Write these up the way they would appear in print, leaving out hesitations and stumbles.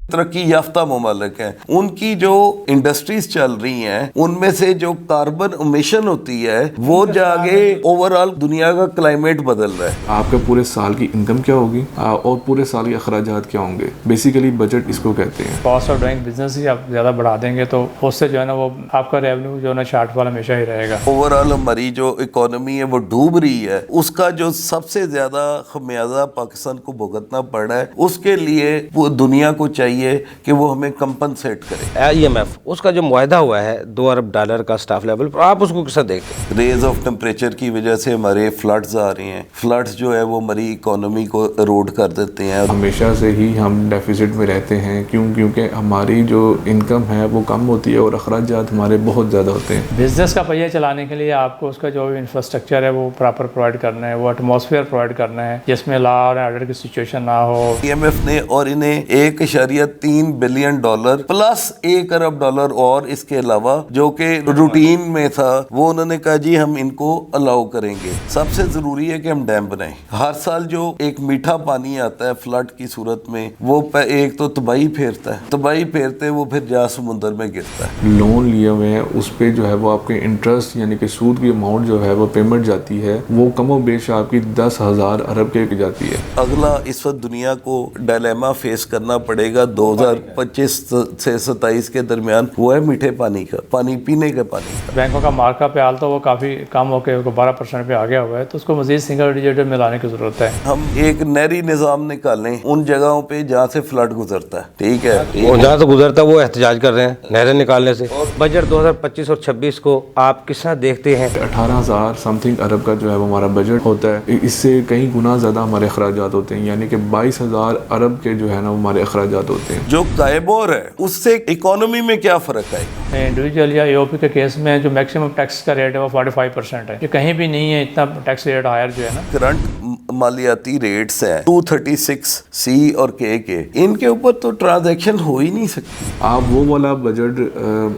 तरक्की याफ्ता ममालिक हैं, उनकी जो इंडस्ट्रीज चल रही हैं उनमें से जो कार्बन इमिशन होती है वो जाके ओवरऑल दुनिया का क्लाइमेट बदल रहा है। आपका पूरे साल की इनकम क्या होगी और पूरे साल के अखराजात क्या होंगे, बेसिकली बजट इसको कहते हैं। कॉस्ट ऑफ डूइंग बिजनेस ही आप ज़्यादा बढ़ा देंगे तो उससे जो है ना वो आपका रेवेन्यू जो है ना शॉर्टफॉल हमेशा ही रहेगा। ओवरऑल हमारी जो इकोनॉमी है वो डूब रही है, उसका जो सबसे ज्यादा खमियाजा पाकिस्तान को भुगतना पड़ रहा है, उसके लिए वो दुनिया को चाहिए कि वो हमें कंपनसेट करे। IMF उसका जो मुआहदा हुआ है $2 अरब का स्टाफ लेवल पर, आप उसको कैसे देखते हैं? रेज ऑफ टेम्परेचर की वजह से हमारे फ्लड्स आ रहे हैं, फ्लड्स जो है वो हमारी इकोनॉमी को एरोड कर देते हैं। हमेशा से ही हम डेफिसिट में रहते हैं, क्योंकि हमारी जो इनकम है वो कम होती है और अखराजात हमारे बहुत ज़्यादा होते हैं। बिजनेस का पहिया चलाने के लिए आपको उसका जो इंफ्रास्ट्रक्चर है वो प्रॉपर प्रोवाइड करना है, वो एटमॉस्फेयर प्रोवाइड करना है जिसमें लॉ और ऑर्डर की सिचुएशन ना हो। IMF ने और इन्हें $1.3 बिलियन प्लस $1 अरब और इसके अलावा जो कि रूटीन में था वो उन्होंने कहा जी हम इनको अलाउ करेंगे। सबसे जरूरी है कि हम डैम बनाएं। हर साल जो एक मीठा पानी आता है फ्लड की सूरत में वो एक तो तबाही फेरता है, तबाही फेरते वो फिर जा समुंदर में गिरता है। लोन लिए हुए हैं उस पे जो है वो आपके इंटरेस्ट यानी कि सूद की अमाउंट जो है वो पेमेंट जाती है, वो कमो बेश आपकी 10,000 अरब के जाती है। अगला इस वक्त दुनिया को डायलेमा फेस करना पड़ेगा 2025 से 27 के दरमियान, वो है मीठे पानी का, पानी पीने के पानी का। बैंकों का मार्कअप पे हाल तो वो काफ़ी कम होकर 12% पे आ गया हुआ है, तो उसको मजीद सिंगल डिजिट में लाने की ज़रूरत है। हम एक नहरी निज़ाम निकालें उन जगहों पे जहाँ से फ्लड गुजरता है, ठीक है, जहाँ से गुजरता है वो एहतजाज कर रहे हैं नहरें निकालने से। बजट 2025 और 26 को आप किस तरह देखते हैं? 18,000 समथिंग अरब का जो है वो हमारा बजट होता है, इससे कई गुना ज़्यादा हमारे अखराजात होते हैं, यानी कि 22,000 अरब के जो है ना हमारे अखराजात होते हैं। जो गायबोर है उससे इकोनॉमी में क्या फ़र्क आएगा? इंडिविजुअल या AOP के केस में जो मैक्सिमम टैक्स का रेट है वो 45% है, ये कहीं भी नहीं है इतना टैक्स रेट हायर जो है ना। करंट मालियाती रेट्स हैं 236C और K के, इनके ऊपर तो ट्रांजैक्शन हो ही नहीं सकती। आप वो वाला बजट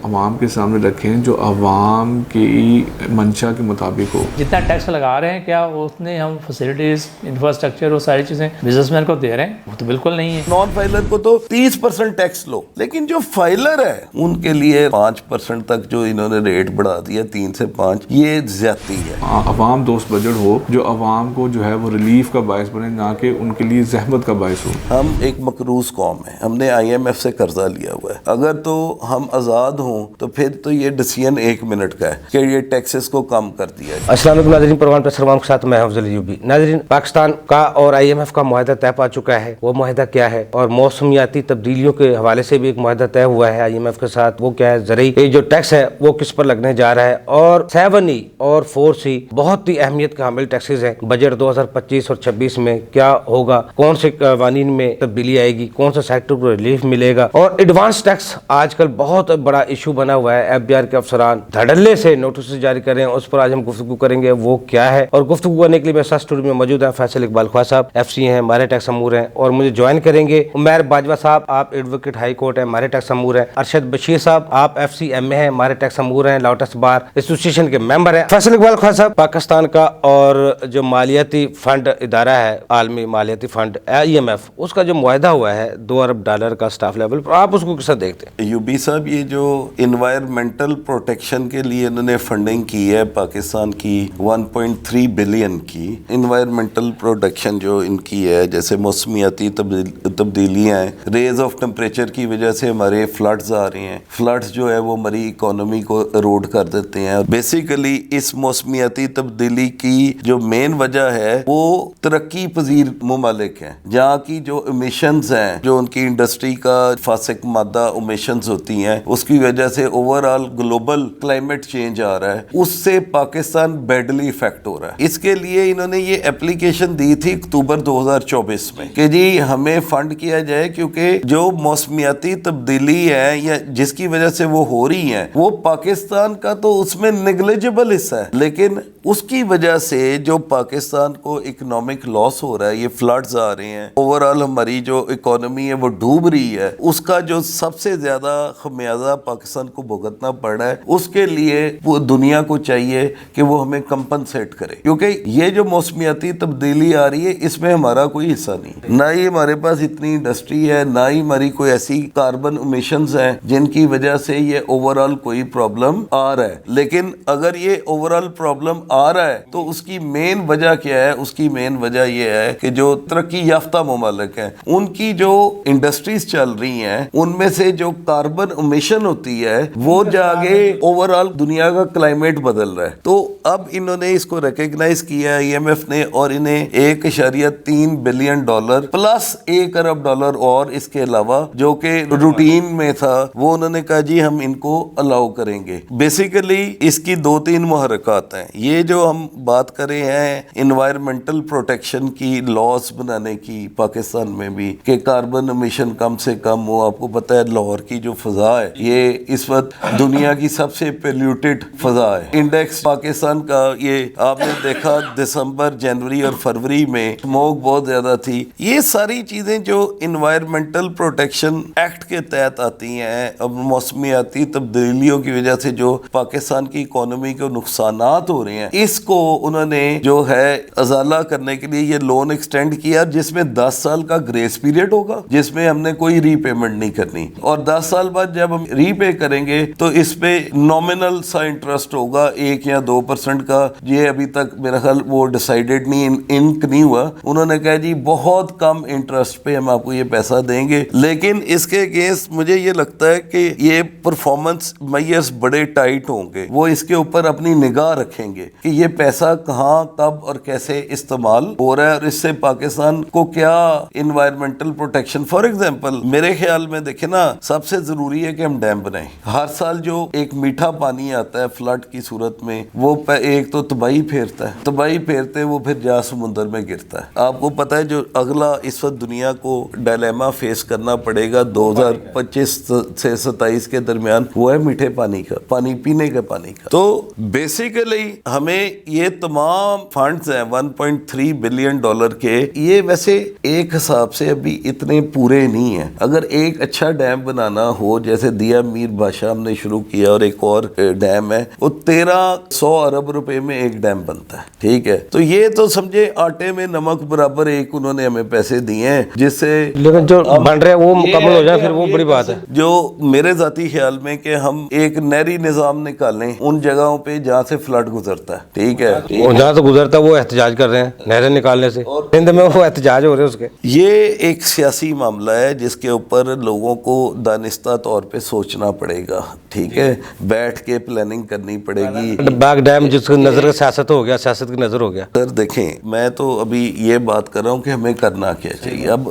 अवाम के सामने रखें जो अवाम की मंशा के मुताबिक हो। जितना टैक्स लगा रहे हैं क्या उतने हम फैसिलिटीज इंफ्रास्ट्रक्चर और सारी चीज़ें बिजनेसमैन को दे रहे हैं? वो तो बिल्कुल नहीं है। नॉन फाइलर को तो 30% टैक्स लो, लेकिन जो फाइलर है उनके लिए 5% तक जो इन्होंने रेट बढ़ा दिया 3 से 5, ये ज्यादती है। अवाम दोस्त बजट हो जो अवाम को जो है वो रिलीफ का बायस बने, ना कि उनके लिए जहमत का बायस हो। हम एक मकरूज कौम है, हमने IMF से कर्जा लिया हुआ है, अगर तो हम आज़ाद हों तो फिर तो ये डिसीजन 1 मिनट का है कि ये टैक्सेस को कम कर दिया है। अस्सलाम वालेकुम नाज़रीन, प्रोग्राम पे सलाम के साथ मैं अफजल अयूबी। नाज़रीन, पाकिस्तान का और IMF का मुआहदा तय पा चुका है, वो मुआहदा क्या है? और मौसमियाती तब्दीलियों के हवाले से भी एक मुआहदा तय हुआ है IMF के साथ, वो क्या है? ज़रूरी ये जो टैक्स है वो किस पर लगने जा रहा है, और 7E और 4C बहुत ही अहमियत का हामिल टैक्सेस हैं। बजट 2025 और 26 में क्या होगा, कौन से कानून में तब्दीली आएगी, कौन सा सेक्टर को रिलीफ मिलेगा, और एडवांस टैक्स आजकल बहुत बड़ा इशू बना हुआ है। FBR के अफसरान धड़ल्ले से नोटिस जारी कर रहे हैं, उस पर आज हम गुफ्तगू करेंगे वो क्या है। और गुफ्तगू करने के लिए मेरे साथ स्टूडियो में मौजूद है फैसल इकबाल ख्वाह साहब, FC हैं, हमारे टैक्स अमूर हैं, और मुझे ज्वाइन करेंगे उमैर बाजवा साहब, आप एडवोकेट हाई कोर्ट है, हमारे टैक्स अमूर हैं। अरशद बशीर साहब, आप FC MA हैं, हमारे टैक्स अमूर हैं, लॉटस बार एसोसिएशन के मेंबर हैं। फैसल इकबाल ख्वाह साहब, पाकिस्तान का और जो मालियाती फंड इदारा है, आलमी मालियाती फंड IMF, उसका जो मुआहदा हुआ है $2 अरब का स्टाफ लेवल पर, आप उसको कैसे देखते हैं? यूबी साहब, ये जो इन्वायरमेंटल प्रोटेक्शन के लिए इन्होंने फंडिंग की है पाकिस्तान की 1.3 बिलियन की, इन्वायरमेंटल प्रोटेक्शन जो इनकी है, जैसे मौसमियाती तब्दीलियाँ हैं, रेज ऑफ टेम्परेचर की वजह से हमारे फ्लड्स आ रहे हैं, फ्लड्स जो है वो हमारी इकोनॉमी को एरोड कर देते हैं। बेसिकली इस मौसमियाती तब्दीली की जो मेन वजह है वो तरक्की पजीर ममालिक हैं, जहाँ की जो इमिशंस हैं, जो उनकी इंडस्ट्री का फासिक मादा इमिशंस होती हैं, उसकी वजह से ओवरऑल ग्लोबल क्लाइमेट चेंज आ रहा है, उससे पाकिस्तान बैडली इफेक्ट हो रहा है। इसके लिए इन्होंने ये एप्लीकेशन दी थी अक्टूबर 2024 में कि जी हमें फंड किया जाए, क्योंकि जो मौसमियाती तब्दीली है या जिसकी वजह से वो हो रही है वो पाकिस्तान का तो उसमें नेग्लिजिबल हिस्सा है, लेकिन उसकी वजह से जो पाकिस्तान को اکنامک لاس ہو رہا ہے, یہ فلڈز آ رہے ہیں, اوور آل ہماری جو اکانومی ہے وہ ڈوب رہی ہے, اس کا جو سب سے زیادہ خمیازہ پاکستان کو بھگتنا پڑ رہا ہے, اس کے لیے وہ دنیا کو چاہیے کہ وہ ہمیں کمپنسیٹ کرے, کیونکہ یہ جو موسمیاتی تبدیلی آ رہی ہے اس میں ہمارا کوئی حصہ نہیں, نہ ہی ہمارے پاس اتنی انڈسٹری ہے, نہ ہی ہماری کوئی ایسی کاربن امیشنز ہیں جن کی وجہ سے یہ اوور آل کوئی پرابلم آ رہا ہے. لیکن اگر یہ اوور آل پرابلم آ رہا ہے تو اس کی مین وجہ کیا ہے؟ اس کی مین وجہ یہ ہے کہ جو ترقی یافتہ ممالک ہیں ان کی جو انڈسٹریز چل رہی ہیں ان میں سے جو کاربن امیشن ہوتی ہے وہ جاگے اوور آل دنیا کا کلائمیٹ بدل رہا ہے. تو اب انہوں نے اس کو ریکگنائز کیا ہے IMF نے, اور انہیں $1.3 بلین پلس $1 ارب اور اس کے علاوہ جو کہ روٹین میں تھا وہ انہوں نے کہا جی ہم ان کو الاؤ کریں گے. بیسیکلی اس کی 2-3 محرکات ہیں. یہ جو ہم بات کر رہے ہیں انوائرمنٹل پروٹیکشن کی, لاس بنانے کی پاکستان میں بھی کہ کاربن امیشن کم سے کم ہو. آپ کو پتہ ہے لاہور کی جو فضا ہے یہ اس وقت دنیا کی سب سے پیلیوٹڈ فضا ہے. انڈیکس پاکستان کا یہ آپ نے دیکھا دسمبر, جنوری اور فروری میں اسموک بہت زیادہ تھی. یہ ساری چیزیں جو انوائرمنٹل پروٹیکشن ایکٹ کے تحت آتی ہیں, اب موسمیاتی تبدیلیوں کی وجہ سے جو پاکستان کی اکانومی کو نقصانات ہو رہے ہیں, اس کو انہوں نے جو ہے ازالہ کرنے کے لیے یہ لون ایکسٹینڈ کیا, جس میں 10 سال کا گریس پیریڈ ہوگا جس میں ہم نے کوئی ری پیمنٹ نہیں کرنی, اور 10 سال بعد جب ہم ری پے کریں گے تو اس پہ نومنل سا انٹرسٹ ہوگا 1 یا 2% کا. یہ ابھی تک میرا خیال وہ ڈیسائیڈڈ نہیں ہوا. انہوں نے کہا جی بہت کم انٹرسٹ پہ ہم آپ کو یہ پیسہ دیں گے, لیکن اس کے اگینسٹ مجھے یہ لگتا ہے کہ یہ پرفارمنس میئرز بڑے ٹائٹ ہوں گے. وہ اس کے اوپر اپنی نگاہ رکھیں گے کہ یہ پیسہ کہاں, کب اور کیسے استعمال ہو رہا ہے, اور اس سے پاکستان کو کیا انوائرمنٹل پروٹیکشن. فار ایگزامپل میرے خیال میں دیکھیں نا, سب سے ضروری ہے کہ ہم ڈیم بنائیں. ہر سال جو ایک میٹھا پانی آتا ہے فلڈ کی صورت میں, وہ ایک تو تباہی پھیرتا ہے, تباہی پھیرتے وہ پھر جا سمندر میں گرتا ہے. آپ کو پتہ ہے جو اگلا اس وقت دنیا کو ڈائلیما فیس کرنا پڑے گا 2025 سے 27 کے درمیان, وہ ہے میٹھے پانی کا, پانی پینے کے پانی کا. تو بیسیکلی ہمیں یہ تمام فنڈز ہیں $1.3 بلین کے, یہ ویسے ایک حساب سے ابھی اتنے پورے نہیں ہیں. اگر ایک اچھا ڈیم بنانا ہو جیسے دیا میر بادشاہ ہم نے شروع کیا, اور ایک اور ڈیم ہے وہ 1300 ارب روپے میں ایک ڈیم بنتا ہے, ٹھیک ہے. تو یہ تو سمجھے آٹے میں نمک برابر ایک انہوں نے ہمیں پیسے دیے ہیں, جس سے لیکن جو بن رہے ہیں وہ مکمل ہو جائے پھر وہ بڑی بات ہے. جو میرے ذاتی خیال میں کہ ہم ایک نہری نظام نکالیں ان جگہوں پہ جہاں سے فلڈ گزرتا ہے, ٹھیک ہے, جہاں سے گزرتا ہے وہ احتجاج کر رہے ہیں نہریں نکالنے سے, ہند میں وہ احتجاج ہو رہے ہیں اس کے. یہ ایک سیاسی معاملہ ہے جس کے اوپر لوگوں کو دانستہ طور پہ سوچنا پڑے گا, ٹھیک ہے, بیٹھ کے پلاننگ کرنی پڑے گی. باغ ڈیم جس کی نظر کا سیاست ہو گیا, سیاست کی نظر ہو گیا. سر دیکھیں میں تو ابھی یہ بات کر رہا ہوں کہ ہمیں کرنا کیا چاہیے. اب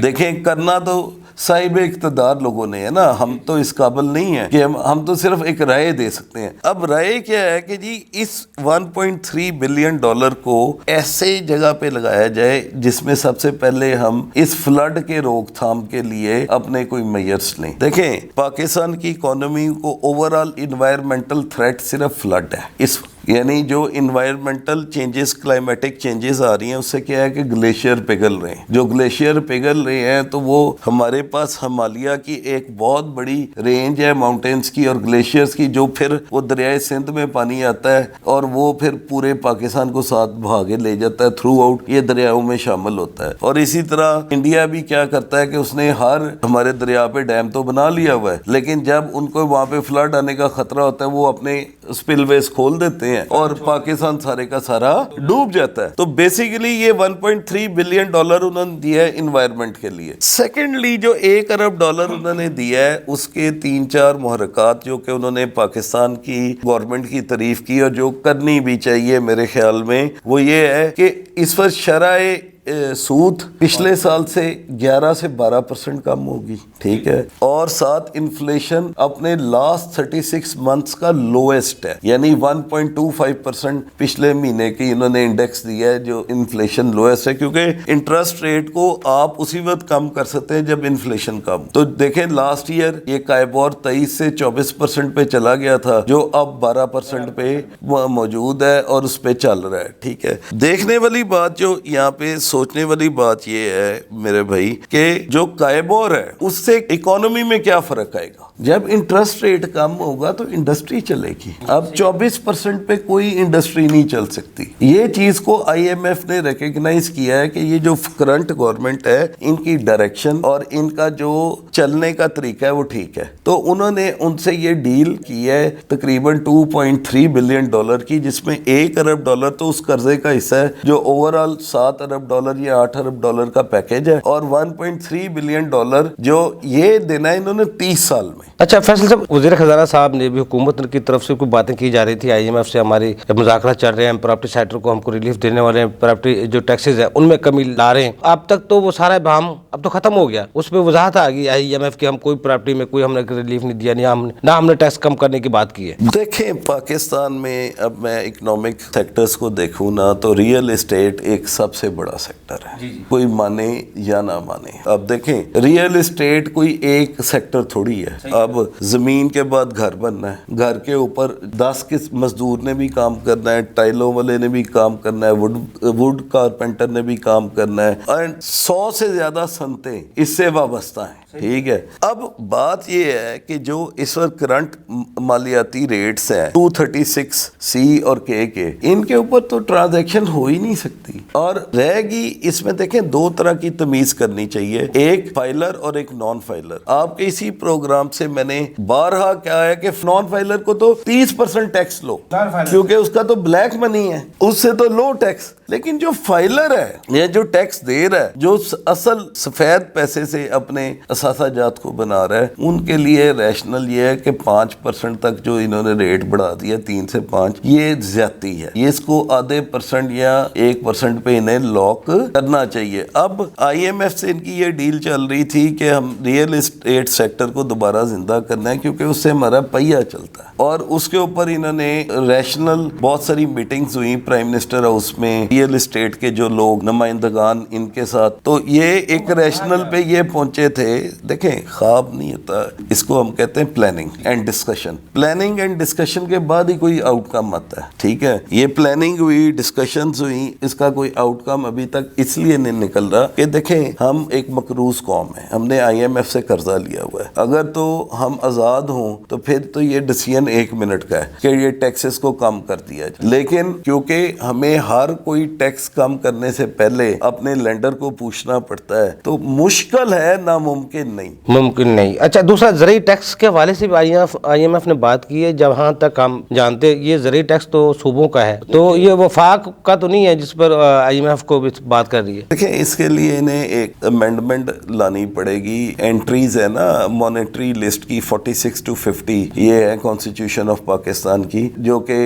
دیکھیں کرنا تو صاحب اقتدار لوگوں نے ہے نا, ہم تو اس قابل نہیں ہیں کہ ہم تو صرف ایک رائے دے سکتے ہیں. اب رائے کیا ہے کہ جی اس $1.3 بلین کو ایسے جگہ پہ لگایا جائے جس میں سب سے پہلے ہم اس فلڈ کے روک تھام کے لیے اپنے کوئی میئرز لیں. دیکھیں پاکستان کی اکانومی کو اوور آل انوائرمنٹل تھریٹ صرف فلڈ ہے اس, یعنی جو انوائرمنٹل چینجز, کلائمیٹک چینجز آ رہی ہیں اس سے کیا ہے کہ گلیشیئر پگھل رہے ہیں. جو گلیشیئر پگھل رہے ہیں تو وہ ہمارے پاس ہمالیہ کی ایک بہت بڑی رینج ہے ماؤنٹینز کی اور گلیشیئرز کی, جو پھر وہ دریائے سندھ میں پانی آتا ہے اور وہ پھر پورے پاکستان کو ساتھ بھاگے لے جاتا ہے, تھرو آؤٹ یہ دریاؤں میں شامل ہوتا ہے. اور اسی طرح انڈیا بھی کیا کرتا ہے کہ اس نے ہر ہمارے دریا پہ ڈیم تو بنا لیا ہوا ہے, لیکن جب ان کو وہاں پہ فلڈ آنے کا خطرہ ہوتا ہے وہ اپنے اسپل ویز کھول دیتے ہیں اور پاکستان سارے کا سارا ڈوب جاتا ہے. تو بیسیکلی یہ $1.3 بلین انہوں نے دیا ہے انوائرمنٹ کے لیے. سیکنڈلی جو $1 ارب انہوں نے دیا ہے اس کے 3-4 محرکات جو کہ انہوں نے پاکستان کی گورنمنٹ کی تعریف کی اور جو کرنی بھی چاہیے میرے خیال میں, وہ یہ ہے کہ اس پر شرح سود پچھلے سال سے 11 سے 12% کم ہوگی, ٹھیک ہے, اور ساتھ انفلیشن اپنے لاسٹ 36 منتھس کا لویسٹ ہے, یعنی 1.25% پچھلے مہینے کی انہوں نے انڈیکس دیا ہے جو انفلیشن لویسٹ ہے, کیونکہ انٹرسٹ ریٹ کو آپ اسی وقت کم کر سکتے ہیں جب انفلیشن کم. تو دیکھیں لاسٹ ایئر یہ کائبور 23 سے 24% پہ چلا گیا تھا, جو اب 12% پہ موجود ہے اور اس پہ چل رہا ہے, ٹھیک ہے. دیکھنے والی بات جو یہاں پہ سوچنے والی بات یہ ہے میرے بھائی کہ جو کائبور ہے اس سے اکانومی میں کیا فرق آئے گا. جب انٹرسٹ ریٹ کم ہوگا تو انڈسٹری چلے گی. اب 24% پہ کوئی انڈسٹری نہیں چل سکتی. یہ چیز کو آئی ایم ایف نے ریکگنائز کیا ہے کہ یہ جو کرنٹ گورنمنٹ ہے ان کی ڈائریکشن اور ان کا جو چلنے کا طریقہ ہے وہ ٹھیک ہے. تو انہوں نے ان سے یہ ڈیل کی ہے تقریباً $2.3 بلین کی, جس میں $1 ارب تو اس قرضے کا حصہ ہے جو اوور آل $7 ارب یا $8 ارب کا پیکیج ہے, اور $1.3 بلین جو یہ دینا ہے انہوں نے 30 سال میں. اچھا فیصل صاحب, وزیر خزانہ صاحب نے بھی حکومت کی طرف سے کوئی باتیں کی جا رہی تھی, آئی ایم ایف سے ہماری مذاکرات چل رہے ہیں, پراپرٹی سیکٹر کو ہم کو ریلیف دینے والے ہیں, پراپرٹی جو ٹیکسز ہے ان میں کمی لا رہے ہیں. اب تک تو وہ سارا بہام اب تو ختم ہو گیا, اس پہ وضاحت آ گئی آئی ایم ایف کی ہم کوئی پراپرٹی میں کوئی ہم نے ریلیف نہیں دیا, نہ ہم نے ٹیکس کم کرنے کی بات کی ہے. دیکھیں پاکستان میں اب میں اکنامک سیکٹرز کو دیکھوں نا تو ریئل اسٹیٹ ایک سب سے بڑا سیکٹر ہے, کوئی مانے یا نہ مانے. اب دیکھیں ریئل اسٹیٹ کوئی ایک سیکٹر تھوڑی ہے. اب زمین کے بعد گھر بننا ہے, گھر کے اوپر 10 کے مزدور نے بھی کام کرنا ہے, ٹائلوں والے نے بھی کام کرنا ہے, ووڈ کارپینٹر نے بھی کام کرنا ہے, اور 100 سے زیادہ صنعتیں اس سے وابستہ ہیں, ٹھیک ہے. اب بات یہ ہے کہ جو اس وقت کرنٹ مالیاتی ریٹس ہیں 236C اور K کے, ان کے اوپر تو ٹرانزیکشن ہو ہی نہیں سکتی, اور رہے گی اس میں دیکھیں 2 طرح کی تمیز کرنی چاہیے, ایک فائلر اور ایک نان فائلر. آپ کے اسی پروگرام سے میں نے بارہا کیا ہے کہ نان فائلر کو تو 30% ٹیکس لو, کیونکہ اس کا تو بلیک منی ہے, اس سے تو لو ٹیکس. لیکن جو فائلر ہے یہ جو ٹیکس دے رہا ہے, جو اصل سفید پیسے سے اپنے اثاثہ جات کو بنا رہا ہے, ان کے لیے ریشنل یہ ہے کہ 5% تک جو انہوں نے ریٹ بڑھا دیا 3 سے 5, یہ زیادتی ہے. یہ اس کو آدھے % یا 1% پہ انہیں لاک کرنا چاہیے. اب آئی ایم ایف سے ان کی یہ ڈیل چل رہی تھی کہ ہم ریئل اسٹیٹ سیکٹر کو دوبارہ زندہ کرنا ہے کیونکہ اس سے ہمارا پہیہ چلتا ہے, اور اس کے اوپر انہوں نے ریشنل بہت ساری میٹنگز ہوئی پرائم منسٹر ہاؤس میں, ریئل اسٹیٹ کے جو لوگ نمائندگان ان کے ساتھ, تو یہ ایک ریشنل پہ یہ پہنچے تھے. دیکھیں خواب نہیں ہوتا, اس کو ہم کہتے ہیں planning and discussion. Planning and discussion کے بعد ہی کوئی آؤٹ کم آتا ہے, ٹھیک ہے. یہ پلاننگ ہوئی, ڈسکشنز ہوئی, اس کا کوئی آؤٹ کم ابھی تک اس لیے نہیں نکل رہا کہ دیکھیں ہم ایک مقروض قوم ہیں, ہم نے آئی ایم ایف سے قرضہ لیا ہوا ہے. اگر تو ہم آزاد ہوں تو پھر تو یہ ڈیسیژن 1 منٹ کا ہے کہ یہ ٹیکسز کو کم کر دیا جائے, لیکن کیونکہ ہمیں ہر کوئی ٹیکس کم کرنے سے پہلے اپنے لینڈر کو پوچھنا پڑتا ہے, تو مشکل ہے, ناممکن نہیں. ممکن نہیں. اچھا دوسرا زرعی ٹیکس کے حوالے سے بھی آئی ایم ایف نے بات کی ہے. جہاں تک ہم جانتے یہ زرعی ٹیکس تو صوبوں کا ہے, تو یہ وفاق کا تو نہیں ہے جس پر آئی ایم ایف کو بھی بات کر رہی ہے. دیکھیں اس کے لیے انہیں ایک امینڈمنٹ لانی پڑے گی. انٹریز ہے نا مانیٹری لسٹ کی 46 to 50, یہ ہے کانسٹیٹیوشن آف پاکستان کی, جو کہ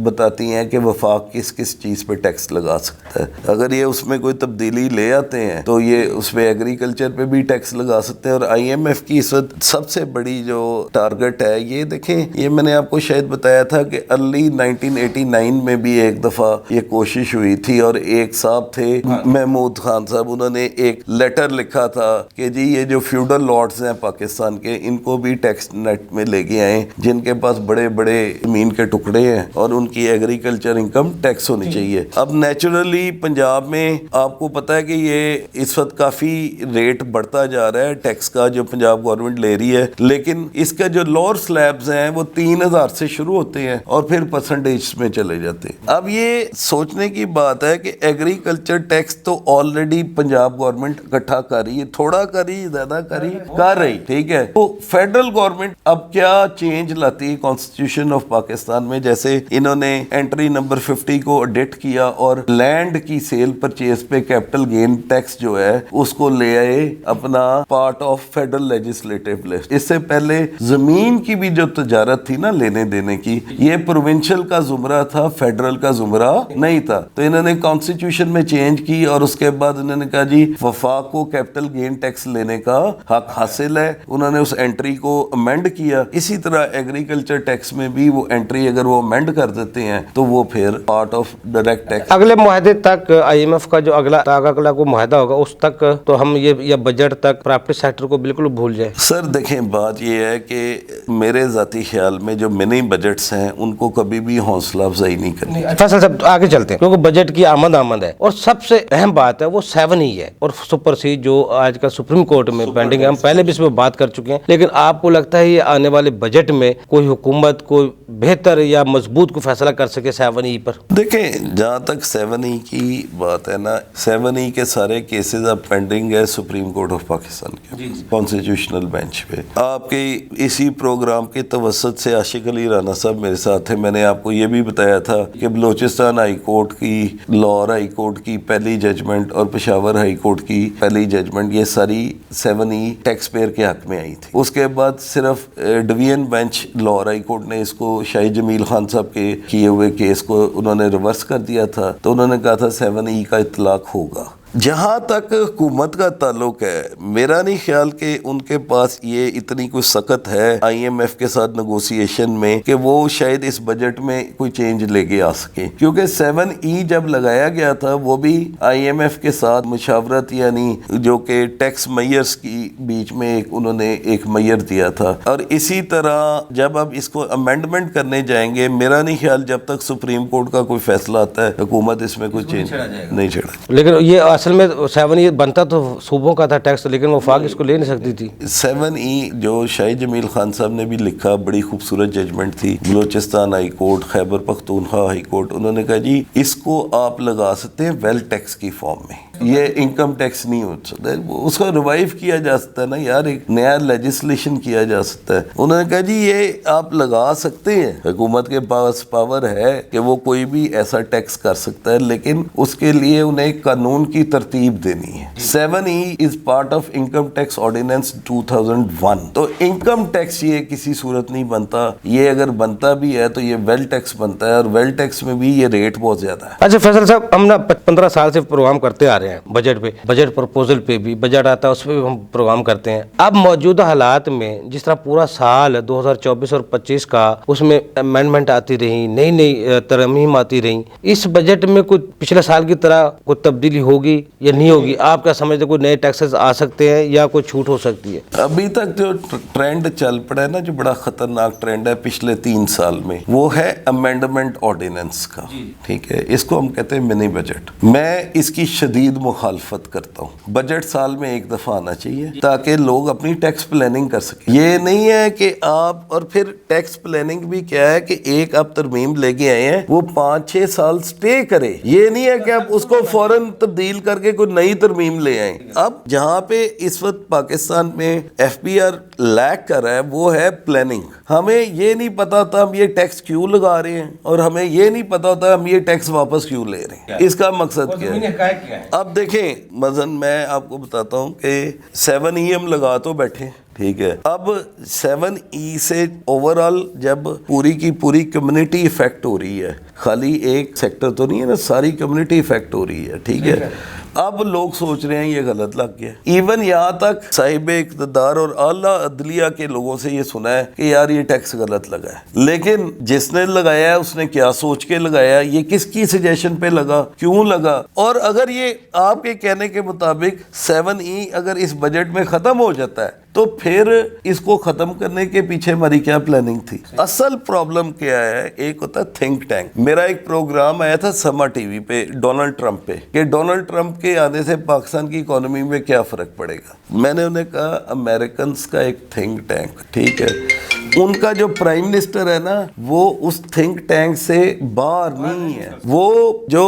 بتاتی ہیں کہ وفاق کس کس چیز پہ ٹیکس لگا سکتا ہے. اگر یہ اس میں کوئی تبدیلی لے آتے ہیں تو یہ اس پہ ایگریکلچر پہ بھی ٹیکس لگا سکتے ہیں. اور آئی ایم ایف کی اس وقت سب سے بڑی جو ٹارگٹ ہے, یہ دیکھیں یہ میں نے آپ کو شاید بتایا تھا کہ ارلی 1989 میں بھی ایک دفعہ یہ کوشش ہوئی تھی, اور ایک صاحب تھے محمود خان صاحب, انہوں نے ایک لیٹر لکھا تھا کہ جی یہ جو فیوڈل لارڈز ہیں پاکستان کے, ان کو بھی ٹیکس نیٹ میں لے کے آئیں, جن کے پاس بڑے بڑے زمین کے ٹکڑے ہیں, اور ان کی ایگریکلچر انکم ٹیکس ہونی چاہیے. اب نیچرلی پنجاب میں آپ کو پتا ہے کہ یہ اس وقت کافی ریٹ بڑھتا جا رہا ہے ٹیکس کا جو پنجاب گورنمنٹ لے رہی ہے, لیکن اس کا جو لوور سلیبز ہیں وہ 3000 سے شروع ہوتے ہیں اور پھر پرسنٹیج میں چلے جاتے ہیں. اب یہ سوچنے کی بات ہے کہ ایگریکلچر ٹیکس تو آلریڈی پنجاب گورنمنٹ اکٹھا کر رہی ہے, تھوڑا کری زیادہ کری کر رہی, ٹھیک ہے. تو فیڈرل گورنمنٹ اب کیا چینج لاتی ہے کانسٹیٹیوشن آف پاکستان میں, جیسے انہوں نے انٹری نمبر 50 کو ایڈٹ کیا اور لینڈ کی سیل پرچیز پہ کیپٹل گین ٹیکس جو ہے اس کو لے آئے اپنا part part of federal legislative list. इससे पहले जमीन की भी जो तजारत थी ना लेने देने की, ये प्रोविंशियल का जुमरा था, फेडरल का जुमरा नहीं था। तो इन्होंने कॉन्स्टिट्यूशन में चेंज की और उसके बाद इन्होंने कहा जी वफाक को कैपिटल गेन टैक्स लेने का हक हासिल है। उन्होंने उस एंट्री को अमेंड किया। इसी तरह एग्रीकल्चर टैक्स में भी वो एंट्री अगर वो अमेंड कर देते हैं तो वो फिर पार्ट ऑफ डायरेक्ट टैक्स। अगले मुआहदे तक IMF का जो अगला को मुआहदा होगा उस तक तो हम ये बजट तक प्रॉपर्टी सेक्टर को बिल्कुल भूल जाए। सर देखें, बात ये है कि मेरे ज़ाती ख्याल में जो मिनी बजट्स हैं उनको कभी भी हौसला अफजाई नहीं करनी। फैसल साहब आगे चलते हैं क्योंकि बजट की आमद है और सबसे अहम बात है वो 7E है और सुपर सी जो आज का सुप्रीम कोर्ट में पेंडिंग है। हम पहले भी इस पर बात कर चुके हैं, लेकिन आपको लगता है ये आने वाले बजट में कोई हुकूमत कोई बेहतर या मजबूत को फैसला कर सके 7E पर? देखें, जहाँ तक 7E की बात है ना, 7E के सारे केसेस अब पेंडिंग है सुप्रीम कोर्ट ऑफ पाकिस्तान के कॉन्स्टिट्यूशनल बेंच पे। आपके इसी प्रोग्राम के तवसत से आशिक अली राना साहब मेरे साथ थे। मैंने आपको ये भी बताया था कि बलूचिस्तान हाई कोर्ट की, लाहौर हाई कोर्ट की पहली जजमेंट और पेशावर हाई कोर्ट की पहली जजमेंट ये सारी 7E टैक्स पेयर के हक में आई थी। उसके बाद सिर्फ division bench Lahore high court ने इसको शाहिद जमील खान साहब के किए हुए केस को उन्होंने रिवर्स कर दिया था। तो उन्होंने कहा था 7E का इतलाक होगा। जहाँ तक हुकूमत का ताल्लुक है, मेरा नहीं ख्याल कि उनके पास ये इतनी कोई सख्त है IMF के साथ नेगोशिएशन में कि वो शायद इस बजट में कोई चेंज लेके आ सके, क्योंकि 7E जब लगाया गया था वो भी IMF के साथ मुशावरत, यानी जो कि टैक्स मेयर्स की बीच में उन्होंने एक मेयर दिया था। और इसी तरह जब अब इसको अमेंडमेंट करने जाएंगे, मेरा नहीं ख्याल जब तक सुप्रीम कोर्ट का कोई फैसला आता है हुकूमत इसमें कोई चेंज नहीं छेड़ा। लेकिन ये असल में 7E बनता तो सूबों का था टैक्स, लेकिन वफाक इसको ले नहीं सकती थी। 7E जो शाहिद जमील खान साहब ने भी लिखा, बड़ी खूबसूरत जजमेंट थी। Balochistan high court, Khyber Pakhtunkhwa high court, उन्होंने कहा जी इसको आप लगा सकते हैं वेल्थ टैक्स की फॉर्म में, ये इनकम टैक्स नहीं हो सकता, उसका रिवाइव किया जा सकता है ना यार, एक नया लेजिस्लेशन किया जा सकता है। उन्होंने कहा जी ये आप लगा सकते हैं, हुकूमत के पास पावर है कि वो कोई भी ऐसा टैक्स कर सकता है, लेकिन उसके लिए उन्हें कानून की तरतीब देनी है। 7E is part of income tax ordinance 2001। तो इनकम टैक्स ये किसी सूरत नहीं बनता, ये अगर बनता भी है तो ये वेल्थ टैक्स बनता है, और वेल्थ टैक्स में भी ये रेट बहुत ज्यादा है। अच्छा फैसल साहब, हम ना 15 साल से प्रोग्राम करते आ रहे हैं बजट पे, बजट प्रपोजल पे भी, बजट आता है उस पर भी हम प्रोग्राम करते हैं। अब मौजूदा हालात में जिस तरह पूरा साल 2024 और 25 का उसमें अमेंडमेंट आती रही, नई नई तरमीम आती रही, इस बजट में कुछ पिछले साल की तरह कोई तब्दीली होगी या नहीं होगी? आप क्या समझते, कोई नए टैक्सेस आ सकते हैं या कोई छूट हो सकती है? अभी तक जो ट्रेंड चल पड़ा है ना, जो बड़ा खतरनाक ट्रेंड है पिछले 3 साल में, वो है अमेंडमेंट ऑर्डिनेंस का। ठीक है, इसको हम कहते हैं मिनी बजट। मैं इसकी शदीद मुखालफत करता हूँ। बजट साल में एक दफा आना चाहिए ताकि लोग अपनी टैक्स प्लानिंग कर सकें। ये नहीं है कि आप, और फिर टैक्स प्लानिंग भी क्या है कि एक आप तरमीम लेके आए हैं, वो 5-6 साल स्टे करे। ये नहीं है कि आप उसको फौरन तब्दील करके कोई नई तरमीम ले आए। अब जहाँ पे इस वक्त पाकिस्तान में FPR लैक कर रहा है वो है प्लानिंग। हमें ये नहीं पता होता हम ये टैक्स क्यों लगा रहे हैं, और हमें ये नहीं पता होता हम ये टैक्स वापस क्यों ले रहे हैं, इसका मकसद क्या है। अब देखें मजन, मैं आपको बताता हूँ कि 7E हम लगा तो बैठे, ठीक है। अब 7E से ओवरऑल जब पूरी की पूरी कम्युनिटी इफेक्ट हो रही है, खाली एक सेक्टर तो नहीं है ना, सारी कम्युनिटी इफेक्ट हो रही है, ठीक है। अब लोग सोच रहे हैं ये गलत लग गया। इवन यहाँ तक साहिब इक़्तिदार और आला अदलिया के लोगों से ये सुना है कि यार ये टैक्स गलत लगा है, लेकिन जिसने लगाया है उसने क्या सोच के लगाया, ये किसकी सजेशन पे लगा, क्यों लगा। और अगर ये आपके कहने के मुताबिक 7E अगर इस बजट में ख़त्म हो जाता है तो फिर इसको ख़त्म करने के पीछे हमारी क्या प्लानिंग थी? असल प्रॉब्लम क्या है, एक होता है थिंक टैंक। मेरा एक प्रोग्राम आया था समा टीवी पे डोनाल्ड ट्रंप पे, कि डोनाल्ड ट्रंप के आने से पाकिस्तान की इकोनॉमी में क्या फ़र्क पड़ेगा। मैंने उन्हें कहा अमेरिकन का एक थिंक टैंक, ठीक है, उनका जो प्राइम मिनिस्टर है ना वो उस थिंक टैंक से बाहर नहीं है, वो जो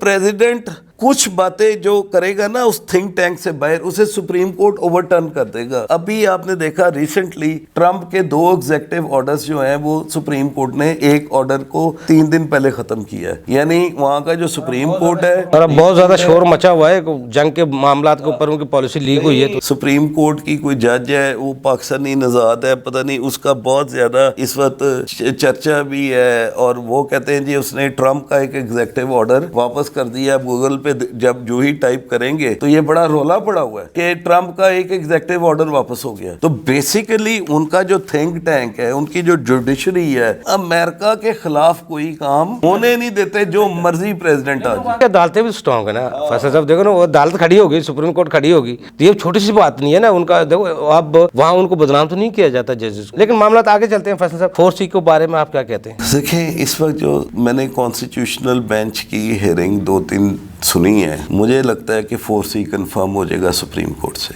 प्रेसिडेंट कुछ बातें जो करेगा ना उस थिंक टैंक से बाहर, उसे सुप्रीम कोर्ट ओवरटर्न कर देगा। अभी आपने देखा रिसेंटली ट्रंप के 2 एग्जेक्टिव ऑर्डर्स जो हैं वो सुप्रीम कोर्ट ने एक ऑर्डर को 3 दिन पहले खत्म किया है, यानी वहाँ का जो सुप्रीम कोर्ट है, और अब बहुत ज्यादा शोर मचा हुआ है जंग के मामलात के ऊपर, उनकी पॉलिसी लीक हुई है। तो सुप्रीम कोर्ट की कोई जज है वो पाकिस्तानी नजाद है, पता नहीं उसका बहुत ज्यादा इस वक्त चर्चा भी है, और वो कहते हैं जी उसने ट्रंप का एक एग्जेक्टिव ऑर्डर वापस कर दिया। गूगल पे जब जो ही टाइप करेंगे तो ये बड़ा रोला पड़ा हुआ है कि ट्रंप का एक एग्जेक्टिव ऑर्डर वापस हो गया। तो बेसिकली उनका जो थिंक टैंक है, उनकी जो जुडिशरी है, अमेरिका के खिलाफ कोई काम होने नहीं देते, जो मर्जी प्रेसिडेंट आ जाए। अदालतें भी स्ट्रॉन्ग है ना फैसल साहब, देखो ना वो अदालत खड़ी होगी, सुप्रीम कोर्ट खड़ी होगी, तो ये छोटी सी बात नहीं है ना। उनका देखो अब वहाँ उनको बदनाम तो नहीं किया जाता जजेस, लेकिन मामला आगे चलते हैं। फैसल साहब 4C के बारे में आप क्या कहते हैं? देखें, इस वक्त जो मैंने कॉन्स्टिट्यूशनल बेंच की हियरिंग 2-3 सुनी है, मुझे लगता है कि 4C कंफर्म हो जाएगा सुप्रीम कोर्ट से।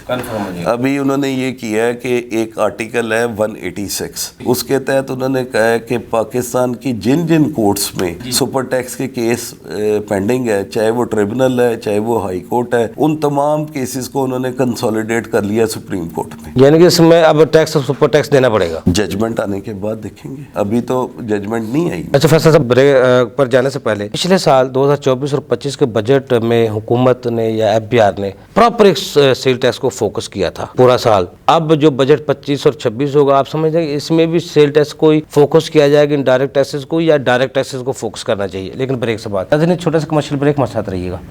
अभी उन्होंने ये किया है कि एक आर्टिकल है 186, उसके तहत उन्होंने कहा है कि पाकिस्तान की जिन जिन कोर्ट्स में सुपर टैक्स के केस पेंडिंग है, चाहे वो ट्रिब्यूनल है चाहे वो हाई कोर्ट है, उन तमाम केसेस को उन्होंने कंसोलिडेट कर लिया सुप्रीम कोर्ट में। यानी कि इसमें अब टैक्स सुपर टैक्स देना पड़ेगा। जजमेंट आने के बाद देखेंगे, अभी तो जजमेंट नहीं आई। अच्छा फैसल साहब, ब्रेक पर जाने से पहले पिछले साल 2024 और 25 के बजट में हुकूमत ने या FBR ने प्रॉपर एक सेल टैक्स को फोकस किया था पूरा साल। अब जो बजट 25 और 26 होगा, आप समझ जाएंगे इसमें भी सेल टैक्स को फोकस किया जाएगा, इनडायरेक्ट टैक्सेस को या डायरेक्ट टैक्सेस को फोकस करना चाहिए। लेकिन ब्रेक से बात, छोटा सा कमर्शियल ब्रेक मत साथ रहिएगा।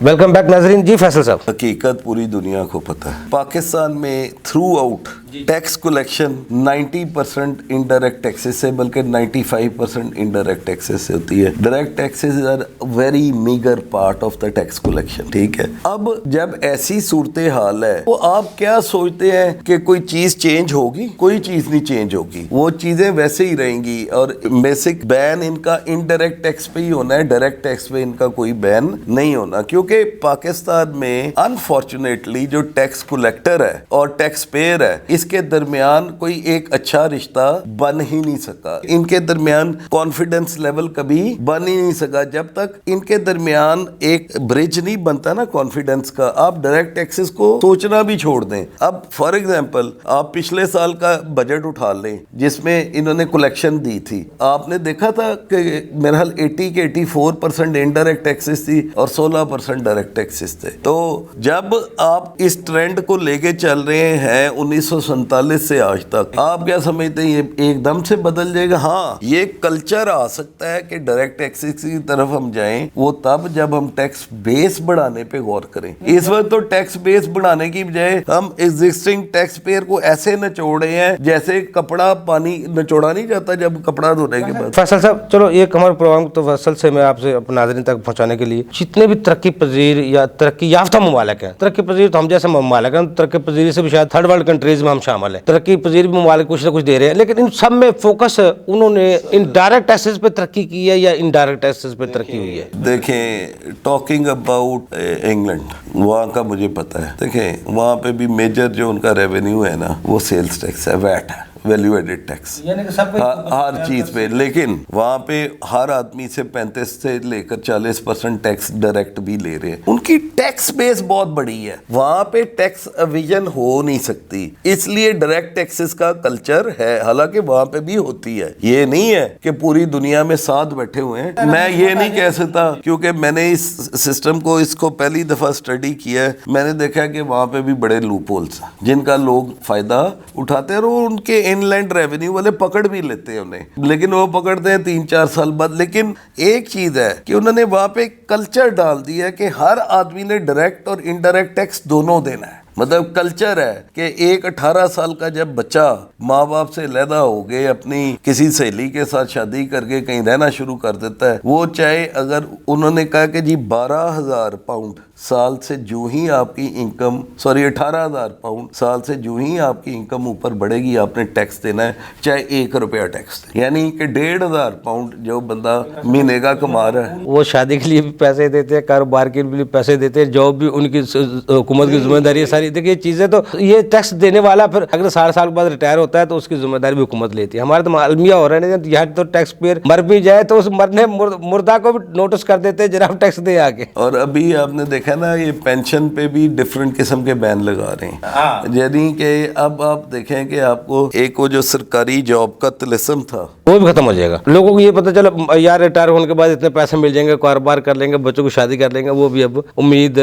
वेलकम बैक नाजरीन। जी फैसल साहब, हकीकत पूरी दुनिया को पता है, पाकिस्तान में through tax collection 90% indirect taxes से, बल्कि 95% इनडायरेक्ट टैक्सेस से होती है। Direct taxes are very meagre part of the tax collection, ठीक है। अब जब ऐसी सूरत हाल है तो आप क्या सोचते हैं कि कोई चीज चेंज होगी? कोई चीज नहीं चेंज होगी, वो चीजें वैसे ही रहेंगी। और बेसिक बैन इनका इनडायरेक्ट टैक्स पे ही होना है, डायरेक्ट टैक्स पे इनका कोई बैन नहीं होना, क्योंकि पाकिस्तान में अनफॉर्चुनेटली जो टैक्स कलेक्टर है और टैक्स पेयर है, इसके दरमियान कोई एक अच्छा रिश्ता बन ही नहीं सका। इनके दरमियान कॉन्फिडेंस लेवल कभी बन ही नहीं सका जब तक इनके दरमियान एक ब्रिज नहीं बनता ना कॉन्फिडेंस का। आप डायरेक्ट टैक्सेस को सोचना भी छोड़ दें। अब फॉर एग्जांपल आप पिछले साल का बजट उठा लें जिसमें इन्होंने कलेक्शन दी थी, आपने देखा था कि मेरे ख्याल 80 के 84% इनडायरेक्ट टैक्सेस थी और 16% डायरेक्ट टैक्सेस थे। तो जब आप इस ट्रेंड को लेके चल रहे हैं 1947 से आज तक, आप क्या समझते हैं ये एकदम से बदल जाएगा? हाँ, ये कल्चर आ सकता है कि डायरेक्ट टैक्सेस की तरफ हम जाएं, वो तब जब हम टैक्स बेस बढ़ाने पे गौर करें। इस वक्त तो टैक्स बेस बढ़ाने की बजाय हम एग्जिस्टिंग टैक्स पेयर को ऐसे नचोड़ रहे हैं जैसे कपड़ा पानी नचोड़ा नहीं जाता जब कपड़ा धोने के बाद। फैसल साहब, चलो एक हमारे प्रोग्राम तो फैसल से मैं आपसे अपने नाज़रीन तक पहुंचाने के लिए, जितने भी तरक्की पजीर या तरक्की याफ्ता ममालिक हैं, तरक्की पजीर तो हम जैसे ममालिक हैं, तरक्की पजीरी से भी शायद थर्ड वर्ल्ड कंट्रीज में हम शामिल हैं, तरक्की पजीर भी ममालिक कुछ ना कुछ दे रहे हैं, लेकिन इन सब में फोकस उन्होंने इनडायरेक्ट टैक्सेस पे तरक्की की है या इनडायरेक्ट टैक्सेस पे तरक्की हुई है? देखें, टॉकिंग अबाउट इंग्लैंड, वहाँ का मुझे पता है। देखें, वहाँ पे भी मेजर जो उनका रेवेन्यू है ना, वो सेल्स टैक्स है, वैट है, वैल्यू एडेड टैक्स, हर चीज पे। लेकिन वहाँ पे हर आदमी से 35 से लेकर 40% टैक्स डायरेक्ट भी ले रहे हैं। उनकी टैक्स बेस बहुत बड़ी है, वहाँ पे टैक्स एविजन हो नहीं सकती, इसलिए डायरेक्ट टैक्सेस का कल्चर है। हालांकि वहाँ पे भी होती है, ये नहीं है कि पूरी दुनिया में साथ बैठे हुए हैं। मैं ये नहीं कह सकता क्योंकि मैंने इस सिस्टम को इसको पहली दफा स्टडी किया है। मैंने देखा कि वहाँ पे भी बड़े लूप होल्स हैं जिनका लोग फायदा उठाते हैं और उनके इनलैंड रेवेन्यू वाले पकड़ भी लेते हैं उन्हें, लेकिन वो पकड़ते हैं 3-4 साल बाद। लेकिन एक चीज है कि उन्होंने वहां पे कल्चर डाल दिया है कि हर आदमी ने डायरेक्ट और इनडायरेक्ट टैक्स दोनों देना है। मतलब कल्चर है कि एक 18 साल का जब बच्चा माँ बाप से अलहदा हो गए, अपनी किसी सहेली के साथ शादी करके कहीं रहना शुरू कर देता है, वो चाहे अगर उन्होंने कहा कि जी 12,000 पाउंड سال سے جو ہی آپ کی انکم 18,000 پاؤنڈ سال سے جو ہی آپ کی انکم اوپر بڑھے گی آپ نے ٹیکس دینا ہے, چاہے 1 روپیہ ٹیکس دے. یعنی کہ 1,500 پاؤنڈ جو بندہ مہینے کا کما رہا ہے, وہ شادی کے لیے بھی پیسے دیتے ہیں, کاروبار کے لیے بھی پیسے دیتے ہیں, جاب بھی ان کی حکومت کی ذمہ داری ہے ساری. دیکھیے یہ چیزیں تو یہ ٹیکس دینے والا پھر اگر 60 سال کے بعد ریٹائر ہوتا ہے تو اس کی ذمہ داری بھی حکومت لیتی ہے. ہمارے تو المیہ ہو رہے ہیں یہاں تو ٹیکس پیئر مر بھی جائے تو اس مرنے مردہ کو بھی نوٹس کر دیتے ہیں جناب ٹیکس دے آگے. اور ابھی آپ نے دیکھا نا یہ پینشن پہ بھی ڈفرینٹ قسم کے بین لگا رہے ہیں. یعنی کہ اب آپ دیکھیں کہ آپ کو ایک وہ جو سرکاری جاب کا طلسم تھا وہ بھی ختم ہو جائے گا. لوگوں کو یہ پتہ چلا یار ریٹائر ہونے کے بعد اتنے پیسے مل جائیں گے, کاروبار کر لیں گے, بچوں کو شادی کر لیں گے, وہ بھی اب امید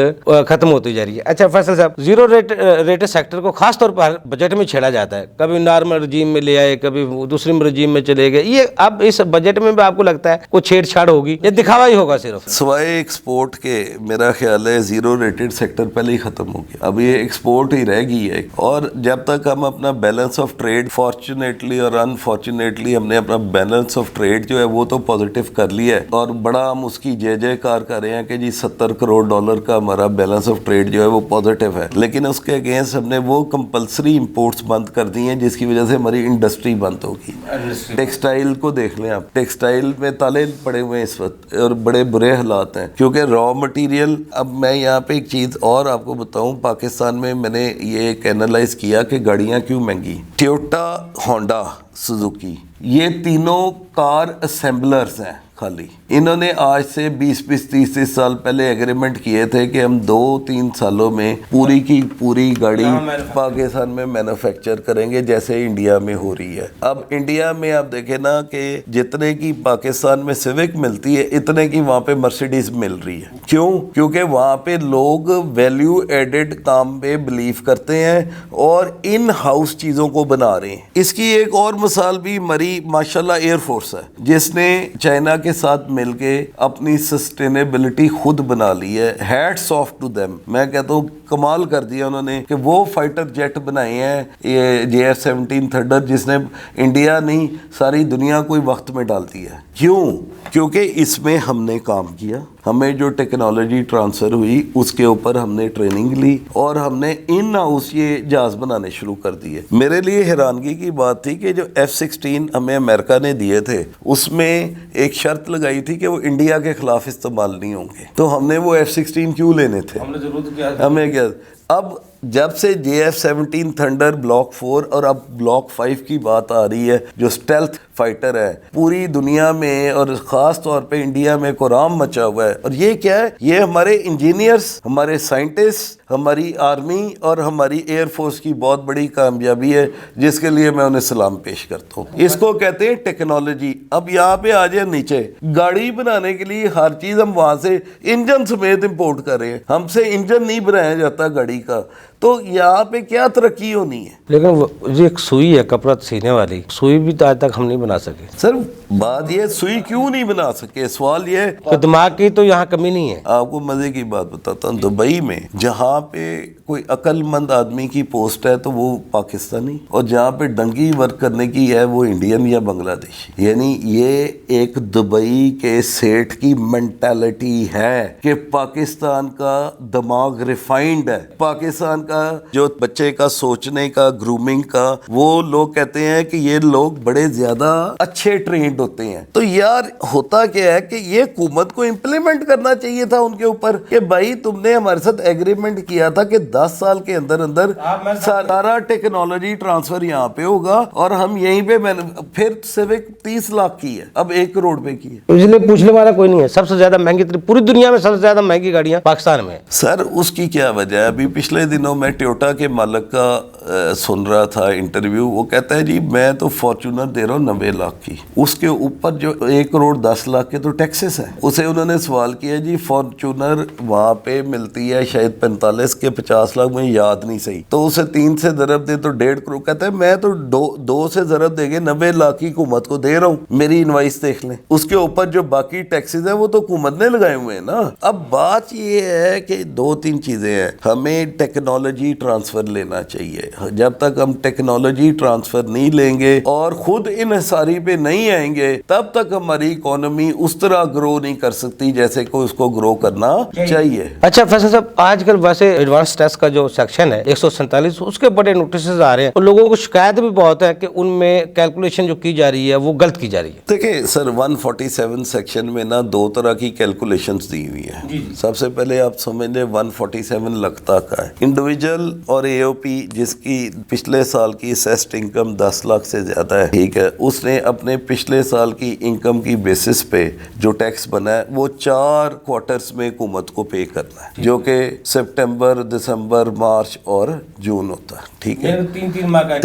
ختم ہوتی جا رہی ہے. اچھا فیصل صاحب, زیرو ریٹ سیکٹر کو خاص طور پر بجٹ میں چھیڑا جاتا ہے, کبھی نارمل رجیم میں لے آئے, کبھی دوسری رجیم میں چلے گئے. یہ اب اس بجٹ میں بھی آپ کو لگتا ہے کوئی چھیڑ چھاڑ ہوگی یا دکھاوا ہی ہوگا صرف؟ سوائے ایکسپورٹ کے میرا خیال ہے زیرو ریٹڈ سیکٹر پہلے ہی ختم ہو گیا. اب یہ ایکسپورٹ ہی رہ گئی ہے. اور جب تک ہم اپنا بیلنس آف ٹریڈ فارچونیٹلی اور انفارچونیٹلی ہم نے اپنا بیلنس آف ٹریڈ جو ہے وہ تو پازیٹیو کر لیا ہے, اور بڑا ہم اس کی جے کار کر رہے ہیں کہ جی $70 کروڑ کا ہمارا بیلنس آف ٹریڈ جو ہے وہ پازیٹیو ہے. لیکن اس کے اگینسٹ ہم نے وہ کمپلسری امپورٹس بند کر دی ہیں جس کی وجہ سے ہماری انڈسٹری بند ہوگی. ٹیکسٹائل کو دیکھ لیں آپ, ٹیکسٹائل میں تالے پڑے ہوئے ہیں اس وقت اور بڑے برے حالات ہیں کیونکہ را مٹیریل. اب میں یہاں پہ ایک چیز اور آپ کو بتاؤں, پاکستان میں میں نے یہ ایک اینالائز کیا کہ گاڑیاں کیوں مہنگی. ٹویوٹا, ہونڈا, سوزوکی, یہ تینوں کار اسمبلرز ہیں خالی. انہوں نے آج سے 20-30 سال پہلے ایگریمنٹ کیے تھے کہ ہم 2-3 سالوں میں پوری کی پوری گاڑی پاکستان میں مینوفیکچر کریں گے جیسے انڈیا میں ہو رہی ہے. اب انڈیا میں آپ دیکھیں نا کہ جتنے کی پاکستان میں سیوک ملتی ہے اتنے کی وہاں پہ مرسیڈیز مل رہی ہے. کیوں؟ کیونکہ وہاں پہ لوگ ویلیو ایڈڈ کام پہ بلیو کرتے ہیں اور ان ہاؤس چیزوں کو بنا رہے ہیں. اس کی ایک اور مثال بھی ہماری ماشاءاللہ ایئر فورس ہے جس نے چائنا کے ساتھ مل کے اپنی سسٹینیبلٹی خود بنا لی ہے. Hats of two them. میں کہتا ہوں کمال کر دیا انہوں نے کہ وہ فائٹر جیٹ بنائے ہیں, یہ JF-17 تھنڈر, جس نے انڈیا نہیں ساری دنیا کو وقت میں ڈال دیا ہے. کیوں؟ کیونکہ اس میں ہم نے کام کیا, ہمیں جو ٹیکنالوجی ٹرانسفر ہوئی اس کے اوپر ہم نے ٹریننگ لی اور ہم نے ان ہاؤس یہ جہاز بنانے شروع کر دیے. میرے لیے حیرانگی کی بات تھی کہ جو F-16 ہمیں امریکہ نے دیے تھے اس میں ایک شرط لگائی تھی کہ وہ انڈیا کے خلاف استعمال نہیں ہوں گے. تو ہم نے وہ F-16 کیوں لینے تھے؟ ہمیں کیا اب جب سے JF-17 تھنڈر بلاک 4 اور اب بلاک 5 کی بات آ رہی ہے جو اسٹیلتھ فائٹر ہے, پوری دنیا میں اور خاص طور پہ انڈیا میں کورام مچا ہوا ہے. اور یہ کیا ہے؟ یہ ہمارے انجینئرز, ہمارے سائنٹسٹ, ہماری آرمی اور ہماری ایئر فورس کی بہت بڑی کامیابی ہے جس کے لیے میں انہیں سلام پیش کرتا ہوں. اس کو کہتے ہیں ٹیکنالوجی. اب یہاں پہ آ جائیں نیچے, گاڑی بنانے کے لیے ہر چیز ہم وہاں سے انجن سمیت امپورٹ کر رہے ہیں. ہم سے انجن نہیں بنایا جاتا گاڑی کا, تو یہاں پہ کیا ترقی ہونی ہے؟ لیکن یہ ایک سوئی ہے کپڑا سینے والی, سوئی بھی تو آج تک ہم نہیں بنا سکے. سر بات یہ سوئی کیوں نہیں بنا سکے, سوال یہ تو دماغ کی تو یہاں کمی نہیں ہے. آپ کو مزے کی بات بتاتا ہوں, دبئی میں جہاں پہ کوئی عقل مند آدمی کی پوسٹ ہے تو وہ پاکستانی, اور جہاں پہ ڈنگی ورک کرنے کی ہے وہ انڈین یا بنگلہ دیشی. یعنی یہ ایک دبئی کے سیٹ کی مینٹالٹی ہے کہ پاکستان کا دماغ ریفائنڈ ہے, پاکستان کا جو بچے کا سوچنے کا گرومنگ کا, وہ لوگ کہتے ہیں کہ یہ لوگ بڑے زیادہ اچھے ٹرینڈ ہوتے ہیں. تو یار ہوتا کیا ہے کہ یہ حکومت کو امپلیمنٹ کرنا چاہیے تھا ان کے اوپر کہ بھائی تم نے ہمارے ساتھ ایگریمنٹ کیا تھا کہ 10 سال کے اندر اندر سارا ٹیکنالوجی ٹرانسفر یہاں پہ ہوگا اور ہم یہیں پہ پھر سیوک 30 لاکھ کی ہے, اب 1 کروڑ پہ کی ہے. اس لیے پوچھنے والا کوئی نہیں ہے. سب سے زیادہ مہنگی پوری دنیا میں سب سے زیادہ مہنگی گاڑیاں پاکستان میں. سر اس کی کیا وجہ ہے؟ ابھی پچھلے دنوں میں ٹویوٹا کے مالک کا سن رہا تھا انٹرویو, وہ کہتا ہے جی میں تو فارچونر دے رہا ہوں 90 لاکھ کی, اس کے اوپر جو 1 کروڑ 10 لاکھ کے تو ٹیکسز ہیں. اسے انہوں نے سوال کیا جی فارچونر وہاں پہ ملتی ہے شاید 45 کے 50 لاکھ, میں یاد نہیں صحیح, تو اسے 3 سے ضرب دے تو 1.5 کروڑ. کہتا ہے میں تو 2 سے ضرب دے کے 90 لاکھ کی حکومت کو دے رہا ہوں, میری انوائس دیکھ لیں. اس کے اوپر جو باقی ٹیکسز ہیں وہ تو حکومت نے لگائے ہوئے ہیں نا. اب بات یہ ہے کہ 2-3 چیزیں ہیں, ہمیں टेक्नोलॉजी ट्रांसफ़र लेना चाहिए। जब तक हम टेक्नोलॉजी ट्रांसफ़र नहीं लेंगे और ख़ुद इन्हिसारी पे नहीं आएंगे तब तक हमारी इकोनॉमी उस तरह ग्रो नहीं कर सकती जैसे को उसको ग्रो करना चाहिए। अच्छा फैसल साहब, आजकल वैसे एडवांस टैक्स का जो सेक्शन है 147 उसके बड़े नोटिस आ रहे हैं और लोगों को शिकायत भी बहुत है कि उनमें कैलकुलेशन जो की जा रही है वो गलत की जा रही है। देखिए सर, 147 सेक्शन में ना दो तरह की कैलकुलेशंस दी हुई है। सबसे पहले आप समझ लें 147 लगता का है। इंडिविजुअल और एओपी जिसकी पिछले साल की असेस्ड इनकम 10 लाख से ज़्यादा है, ठीक है, उसने अपने पिछले साल की इनकम की बेसिस पे जो टैक्स बना है वो 4 क्वार्टर्स में हुकूमत को पे करना है, जो कि सितंबर, दिसंबर, मार्च और जून होता है। ठीक है, 3-3 माह का,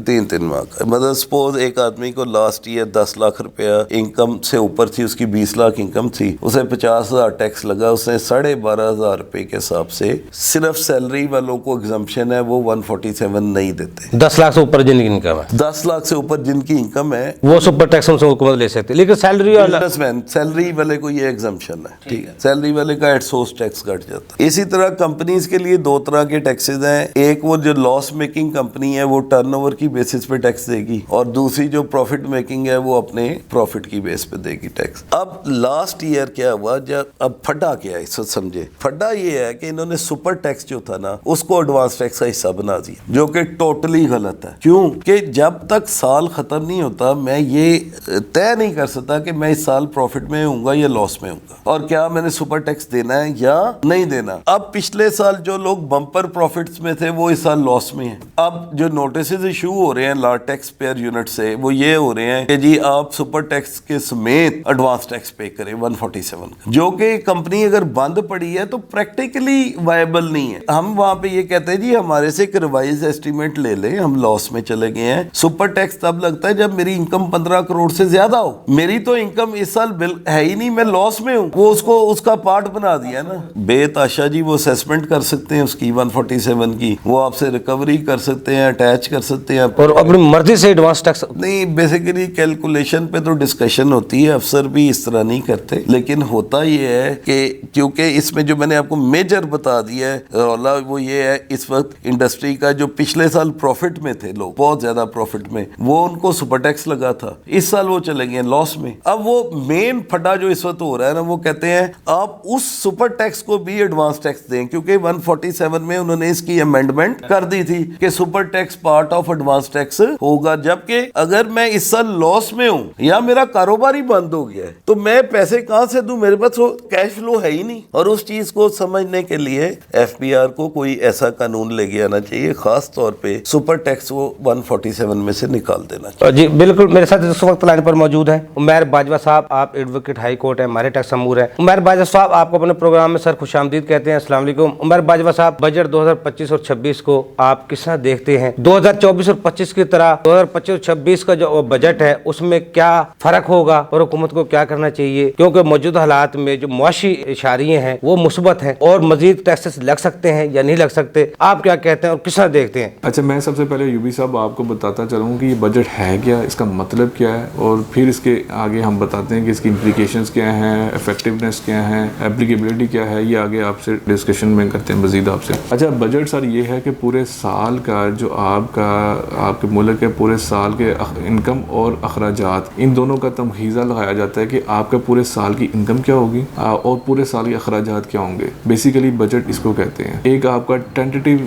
3-3 माह का। मतलब सपोज एक आदमी को लास्ट ईयर 10 लाख रुपया इनकम से ऊपर थी, उसकी 20 लाख इनकम थी, उसे 50,000 टैक्स लगा, उसने 12,500 रुपए के हिसाब से सिर्फ सैलरी वालों को एग्जम्पशन है, वो 147 नहीं देते। 10 लाख से ऊपर जिनकी इनकम है, 10 लाख से ऊपर जिनकी इनकम है वो सुपर टैक्स उनसे हुकूमत ले सकती है, लेकिन सैलरी बिजनेसमैन, सैलरी वाले को ये एग्जम्पशन है। ठीक है, सैलरी वाले का एट सोर्स टैक्स कट जाता है। इसी तरह कंपनीज के लिए दो तरह के टैक्सेस हैं। एक वो जो लॉस मेकिंग कंपनी है वो टर्नओवर की बेसिस पे टैक्स देगी, और दूसरी जो प्रॉफिट मेकिंग है वो अपने प्रॉफिट की बेस पे देगी टैक्स। अब लास्ट ईयर क्या हुआ, जब अब फड्डा क्या है इसको समझे। फड्डा ये है कि इन्होंने सुपर टैक्स जो था ना उसको एडवांस टैक्स का हिस्सा बना दिया, जो कि टोटली गलत है। क्यों कि जब तक साल खत्म नहीं होता मैं ये तय नहीं कर सकता कि मैं इस साल प्रॉफिट में होऊंगा या लॉस में होऊंगा, और क्या मैंने सुपर टैक्स देना है या नहीं देना। अब पिछले साल जो लोग बम्पर प्रॉफिट्स में थे वो इस साल लॉस में हैं। अब जो नोटिसेस इशू हो रहे हैं ला टैक्स पेयर यूनिट से वो ये हो रहे हैं कि जी आप सुपर टैक्स के समेत एडवांस टैक्स पे करें 147 का, जो कि कंपनी अगर बंद पड़ी है तो प्रैक्टिकली वायबल नहीं है। हम वहां पे ये कहते हैं जी हमारे से एक रिवाइज एस्टीमेट ले लें, हम लॉस में चले गए हैं। सुपर टैक्स तब लगता है जब मेरी इनकम 15 करोड़ से ज्यादा हो, मेरी तो इनकम इस साल है ही नहीं, मैं लॉस में हूँ, वो उसको उसका पार्ट बना दिया ना। बेताशा जी वो असेसमेंट कर सकते हैं उसकी 147 की, वो आपसे रिकवरी कर सकते हैं, अटैच कर सकते हैं, और अपनी मर्जी से एडवांस टैक्स नहीं। बेसिकली कैलकुलेशन पे तो डिस्कशन होती है, अफसर भी इस तरह नहीं करते, लेकिन होता ये है कि क्योंकि इसमें जो मैंने आपको मेजर बता दिया है रौला, वो ये है इस वक्त इंडस्ट्री का जो पिछले साल प्रॉफिट में थे लोग, बहुत ज्यादा प्रॉफिट में, वो उनको सुपर टैक्स लगा था, इस साल वो चले गए लॉस में। अब वो मेन फटा जो इस वक्त हो रहा है ना, वो कहते हैं आप उस सुपर टैक्स को भी एडवांस टैक्स दें, क्योंकि 147 में उन्होंने इसकी अमेंडमेंट कर दी थी कि super tax part of advance tax होगा। जबकि अगर मैं इस साल लॉस में हूं या मेरा कारोबार ही बंद हो गया है तो मैं पैसे कहां से दूं, मेरे पास कैश फ्लो है ही नहीं। और उस चीज को समझने के लिए एफपीआर को कोई ऐसा कानून लेके आना चाहिए, खास तौर पे सुपर टैक्स को 147 में से निकाल देना चाहिए। जी बिल्कुल, मेरे साथ इस वक्त लाइन पर मौजूद है उमैर बाजवा साहब, आप एडवोकेट हाई कोर्ट है, हमारे टैक्स अमूर है। उमैर बाजवा साहब आपको अपने प्रोग्राम में सर खुशामदीद कहते हैं। अस्सलाम वालेकुम। उमैर बाजवा साहब, बजट 2025 और 26 को आप किस तरह देखते हैं? 2024 और 25 की तरह 2025 और 26 का जो बजट है उसमें क्या फर्क होगा और हुकूमत को क्या करना चाहिए, क्योंकि मौजूदा हालात में जो मुआशी इशारे हैं वो मुस्बत हैं और मजीद टैक्सेस लग सकते हैं या नहीं लग सकते, आप क्या कहते हैं और किस तरह देखते हैं? अच्छा, मैं सबसे पहले यूबी साहब आपको बताता चलूँ कि ये बजट है क्या, इसका मतलब क्या है, और फिर इसके आगे हम बताते हैं कि इसकी इम्प्लीकेशंस क्या हैं, इफेक्टिवनेस क्या है, एप्लीकेबिलिटी क्या है, ये आगे आपसे डिस्कशन में करते हैं मजीद आपसे। अच्छा, बजट सर ये है कि पूरे साल का जो आपके मुल्क के पूरे साल के इनकम और अखराजात, इन दोनों का तमहीज़ा लगाया जाता है कि आपका पूरे साल की इनकम क्या होगी और पूरे साल के अखराजात क्या होंगे। बेसिकली बजट इसको कहते हैं। एक आपका टेंटेटिव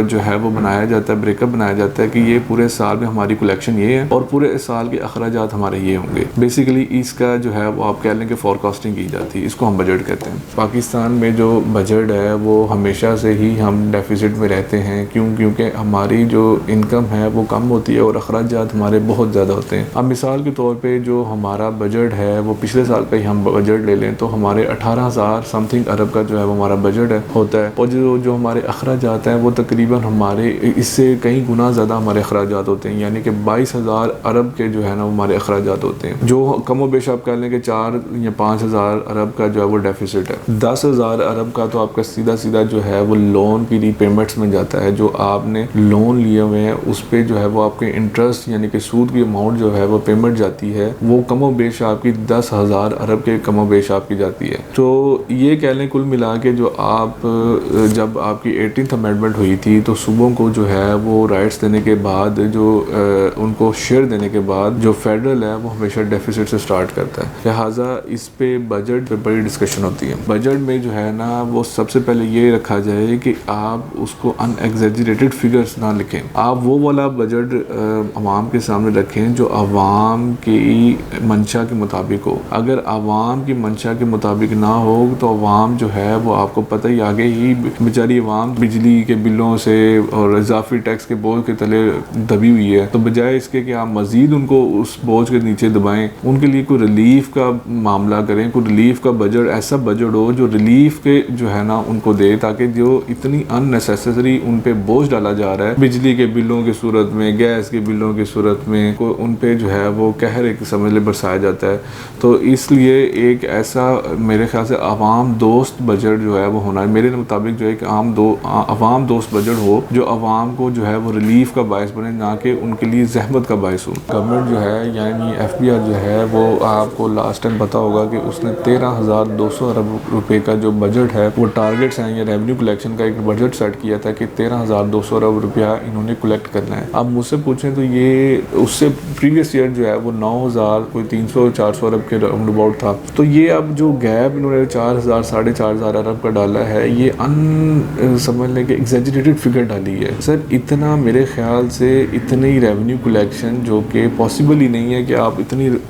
जो है वो बनाया जाता है, ब्रेकअप बनाया जाता है कि ये पूरे साल में हमारी कलेक्शन ये है और पूरे साल के अखराजात हमारे ये होंगे। बेसिकली इसका जो है वो आप कह लें कि फोरकास्टिंग की जाती है, इसको हम बजट कहते हैं। पाकिस्तान में जो बजट है वो हमेशा से ही हम डेफिसिट में रहते हैं। क्योंकि हमारी जो इनकम है वो कम होती है और अखराजात हमारे बहुत ज़्यादा होते हैं। अब मिसाल के तौर पे जो हमारा बजट है वो पिछले साल का ही हम बजट ले लें तो हमारे 18,000 समथिंग अरब का जो है वो हमारा बजट है होता है, और जो हमारे अखराजात हैं वो तकरीबन हमारे इससे कई गुना ज़्यादा हमारे अखराजात होते हैं, यानी कि 22,000 अरब के जो है ना हमारे अखराजात होते हैं, जो कम व बेश आप कह लें कि 4 या 5,000 अरब का जो है वो डेफिसिट है। 10,000 अरब का तो आपका सीधा जो है वो लोन की रीपेमेंट्स में जाता है। जो आपने लोन लिए हुए हैं उस पर जो है वो आपके इंटरेस्ट यानी कि सूद की अमाउंट जो है वो पेमेंट जाती है, वो कम व बेश आपकी 10,000 अरब के कम व बेश आपकी जाती है। तो ये कह लें कुल मिला के जो आप جب آپ کی 18th امینڈمنٹ ہوئی تھی تو صوبوں کو جو ہے وہ رائٹس دینے کے بعد جو ان کو شیئر دینے کے بعد جو فیڈرل ہے وہ ہمیشہ ڈیفیسٹ سے سٹارٹ کرتا ہے، لہٰذا اس پہ بجٹ پہ بڑی ڈسکشن ہوتی ہے۔ بجٹ میں جو ہے نا وہ سب سے پہلے یہ رکھا جائے کہ آپ اس کو ان ایگزیجریٹڈ فگرز نہ لکھیں، آپ وہ والا بجٹ عوام کے سامنے رکھیں جو عوام کی منشا کے مطابق ہو۔ اگر عوام کی منشا کے مطابق نہ ہو تو عوام جو ہے وہ آپ کو پتہ ہی آگے ہی بیچاری عوام بجلی کے بلوں سے اور اضافی ٹیکس کے بوجھ کے تلے دبی ہوئی ہے، تو بجائے اس کے کہ آپ مزید ان کو اس بوجھ کے نیچے دبائیں، ان کے لیے کوئی ریلیف کا معاملہ کریں، کوئی ریلیف کا بجٹ، ایسا بجٹ ہو جو ریلیف کے جو ہے نا ان کو دے، تاکہ جو اتنی ان نیسیسری ان پہ بوجھ ڈالا جا رہا ہے بجلی کے بلوں کی صورت میں، گیس کے بلوں کی صورت میں، ان پہ جو ہے وہ قہر ایک سمجھ لے برسایا جاتا ہے۔ تو اس لیے ایک ایسا میرے خیال سے عوام دوست بجٹ جو ہے وہ ہونا ہے، میرے مطابق جو ہے کہ عوام دوست بجٹ ہو جو عوام کو جو ہے وہ ریلیف کا باعث بنے، نہ کہ ان کے لیے زحمت کا باعث ہو۔ گورنمنٹ جو ہے یعنی ایف بی آر جو ہے وہ آپ کو لاسٹ ٹائم پتا ہوگا کہ اس نے 13,200 ارب روپے کا جو بجٹ ہے وہ ٹارگٹس ہیں یا ریونیو کلیکشن کا ایک بجٹ سیٹ کیا تھا کہ 13,200 ارب روپیہ انہوں نے کلیکٹ کرنا ہے۔ اب مجھ سے پوچھیں تو یہ اس سے پریویس ایئر جو ہے وہ 9,000 کوئی 300-400 ارب کے راؤنڈ اباؤٹ تھا، تو یہ اب جو گیپ انہوں نے 4,000 4,500 ارب کا ڈالا ہے یہ سمجھ لیں کہ ایگزیجریٹڈ فگر ڈالی ہے۔ سر اتنا میرے خیال سے اتنی ریونیو کلیکشن جو کہ پاسبل ہی نہیں ہے کہ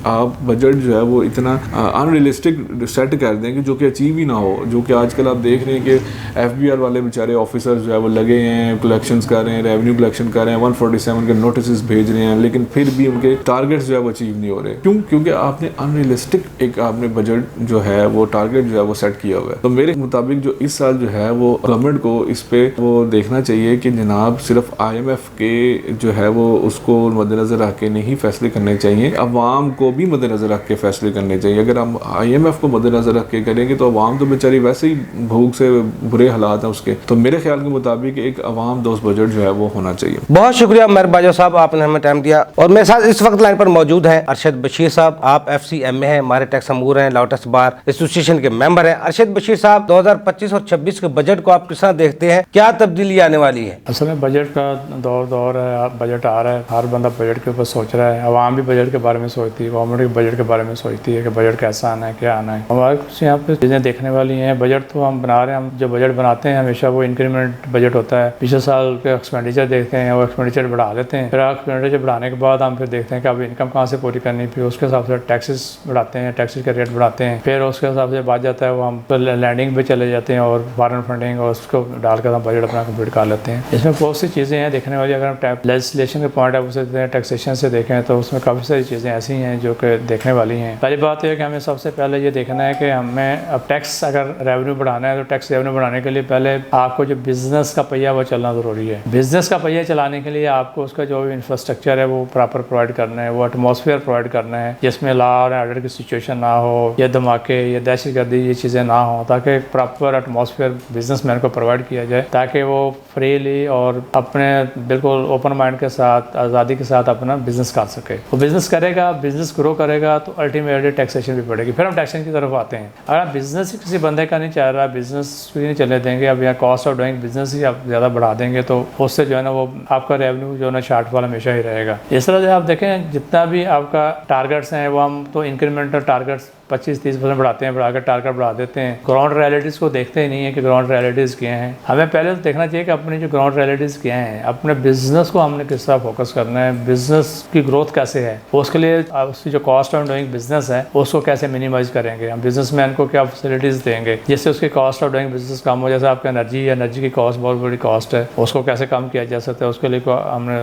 آپ بجٹ جو ہے وہ اتنا ان ریئلسٹک سیٹ کر دیں کہ جو کہ اچیو ہی نہ ہو، جو کہ آج کل آپ دیکھ رہے ہیں کہ ایف بی آر والے بیچارے آفیسر جو ہے وہ لگے ہیں کلیکشنز کر رہے ہیں، ریونیو کلیکشن کر رہے ہیں، 147 کے نوٹسز بھیج رہے ہیں، لیکن پھر بھی ان کے ٹارگیٹس جو ہے وہ اچیو نہیں ہو رہے۔ کیونکہ آپ نے ان ریئلسٹک ایک آپ نے بجٹ جو ہے وہ ٹارگیٹ جو ہے وہ سیٹ کیا ہوا ہے۔ تو میرے مطابق جو اس سال جو ہے وہ گورنمنٹ کو اس پہ وہ دیکھنا چاہیے کہ جناب صرف آئی ایم ایف کے جو ہے وہ اس کو مد نظر رکھ کے نہیں فیصلے کرنے چاہیے، عوام کو بھی مد نظر رکھ کے فیصلے کرنے چاہیے۔ اگر ہم آئی ایم ایف کو مد نظر رکھ کے کریں گے تو عوام تو بیچاری ویسے ہی بھوک سے برے حالات ہیں اس کے، تو میرے خیال کے مطابق ایک عوام دوست بجٹ جو ہے وہ ہونا چاہیے۔ بہت شکریہ عمر باجوہ صاحب، آپ نے ہمیں ٹائم دیا، اور میرے ساتھ اس وقت لائن پر موجود ہیں ارشد بشیر صاحب، آپ ایف سی ایم اے ہیں، ہمارے ٹیکس امور ہیں، لاٹس بار ایسوسیشن کے ممبر ہیں۔ ارشد بشیر صاحب 2025 اور 26 کے بجٹ کو آپ کس طرح دیکھتے ہیں، کیا تبدیلی آنے والی ہے؟ اصل میں بجٹ کا دور ہے، بجٹ آ رہا ہے، ہر بندہ بجٹ کے اوپر سوچ رہا ہے، عوام بھی بجٹ کے بارے میں سوچتی ہے، گورنمنٹ بھی بجٹ کے بارے میں سوچتی ہے کہ بجٹ کیسا آنا ہے، کیا آنا ہے۔ ہمارے کچھ یہاں پہ چیزیں دیکھنے والی ہیں۔ بجٹ تو ہم بنا رہے ہیں، ہم جو بجٹ بناتے ہیں ہمیشہ وہ انکریمنٹ بجٹ ہوتا ہے، پچھلے سال کے ایکسپینڈیچر دیکھتے ہیں، وہ ایکسپینڈیچر بڑھا لیتے ہیں، پھر ایکسپینڈیچر بڑھانے کے بعد ہم پھر دیکھتے ہیں کہ اب انکم کہاں سے پوری کرنی، پھر اس کے حساب سے ٹیکسز بڑھاتے ہیں، ٹیکسز کے ریٹ بڑھاتے ہیں، پھر اس کے حساب سے بات جاتا ہے وہ ہم لینڈنگ پہ چلے جاتے ہیں اور فارن فنڈنگ اور اس کو ڈال کر ہم بجٹ اپنا کمپلیٹ کر لیتے ہیں۔ اس میں بہت سی چیزیں ہیں دیکھنے والی، اگر ہم لیجسلیشن کے پوائنٹ آف ویو سے ٹیکسیشن سے دیکھیں تو اس میں کافی ساری چیزیں ایسی ہیں جو کہ دیکھنے والی ہیں۔ پہلی بات یہ ہے کہ ہمیں سب سے پہلے یہ دیکھنا ہے کہ ہمیں اب ٹیکس اگر ریونیو بڑھانا ہے تو ٹیکس ریونیو بڑھانے کے لیے پہلے آپ کو جو بزنس کا پہیہ وہ چلنا ضروری ہے۔ بزنس کا پہیہ چلانے کے لیے آپ کو اس کا جو انفراسٹرکچر ہے وہ پراپر پرووائڈ کرنا ہے، وہ ایٹماسفیئر پرووائڈ کرنا ہے جس میں لا اور آرڈر کی سچویشن نہ ہو، یا دھماکے یا دہشت گردی یہ چیزیں نہ ہوں، تاکہ ایک پراپر ایٹماسفیئر بزنس مین کو پرووائڈ کیا جائے تاکہ وہ فریلی اور اپنے بالکل اوپن مائنڈ کے ساتھ آزادی کے ساتھ اپنا بزنس کر سکے۔ وہ بزنس کرے گا، بزنس گرو کرے گا تو الٹیمیٹلی ٹیکسیشن بھی پڑے گی۔ پھر ہم ٹیکسیشن کی طرف آتے ہیں۔ اگر آپ بزنس کسی بندے کا نہیں چاہ رہا، بزنس بھی نہیں چلے دیں گے، اب یہاں کاسٹ آف ڈوئنگ بزنس ہی آپ زیادہ بڑھا دیں گے تو اس سے جو ہے نا وہ آپ کا ریونیو جو ہے نا شارٹ فال ہمیشہ ہی رہے گا۔ اس طرح سے آپ دیکھیں جتنا بھی آپ کا ٹارگیٹس ہیں وہ ہم تو انکریمنٹل ٹارگیٹس 25-30% بڑھاتے ہیں، بڑھا کر ٹارگیٹ بڑھا دیتے ہیں، گراؤنڈ ریئلٹیز کو دیکھتے ہی نہیں ہیں کہ گراؤنڈ ریئلٹیز کیا ہیں۔ ہمیں پہلے تو دیکھنا چاہیے کہ اپنی جو گراؤنڈ ریئلٹیز کیا ہیں، اپنے بزنس کو ہم نے کس طرح فوکس کرنا ہے، بزنس کی گروتھ کیسے ہے، اس کے لیے اس کی جو کاسٹ آف ڈوئنگ بزنس ہے اس کو کیسے منیمائز کریں گے، ہم بزنس مین کو کیا فیسلٹیز دیں گے جس سے اس کی کاسٹ آف ڈوئنگ بزنس کم ہو۔ جیسے آپ کا انرجی کی کاسٹ بہت بڑی کاسٹ ہے، اس کو کیسے کم کیا جا سکتا ہے، اس کے لیے ہم نے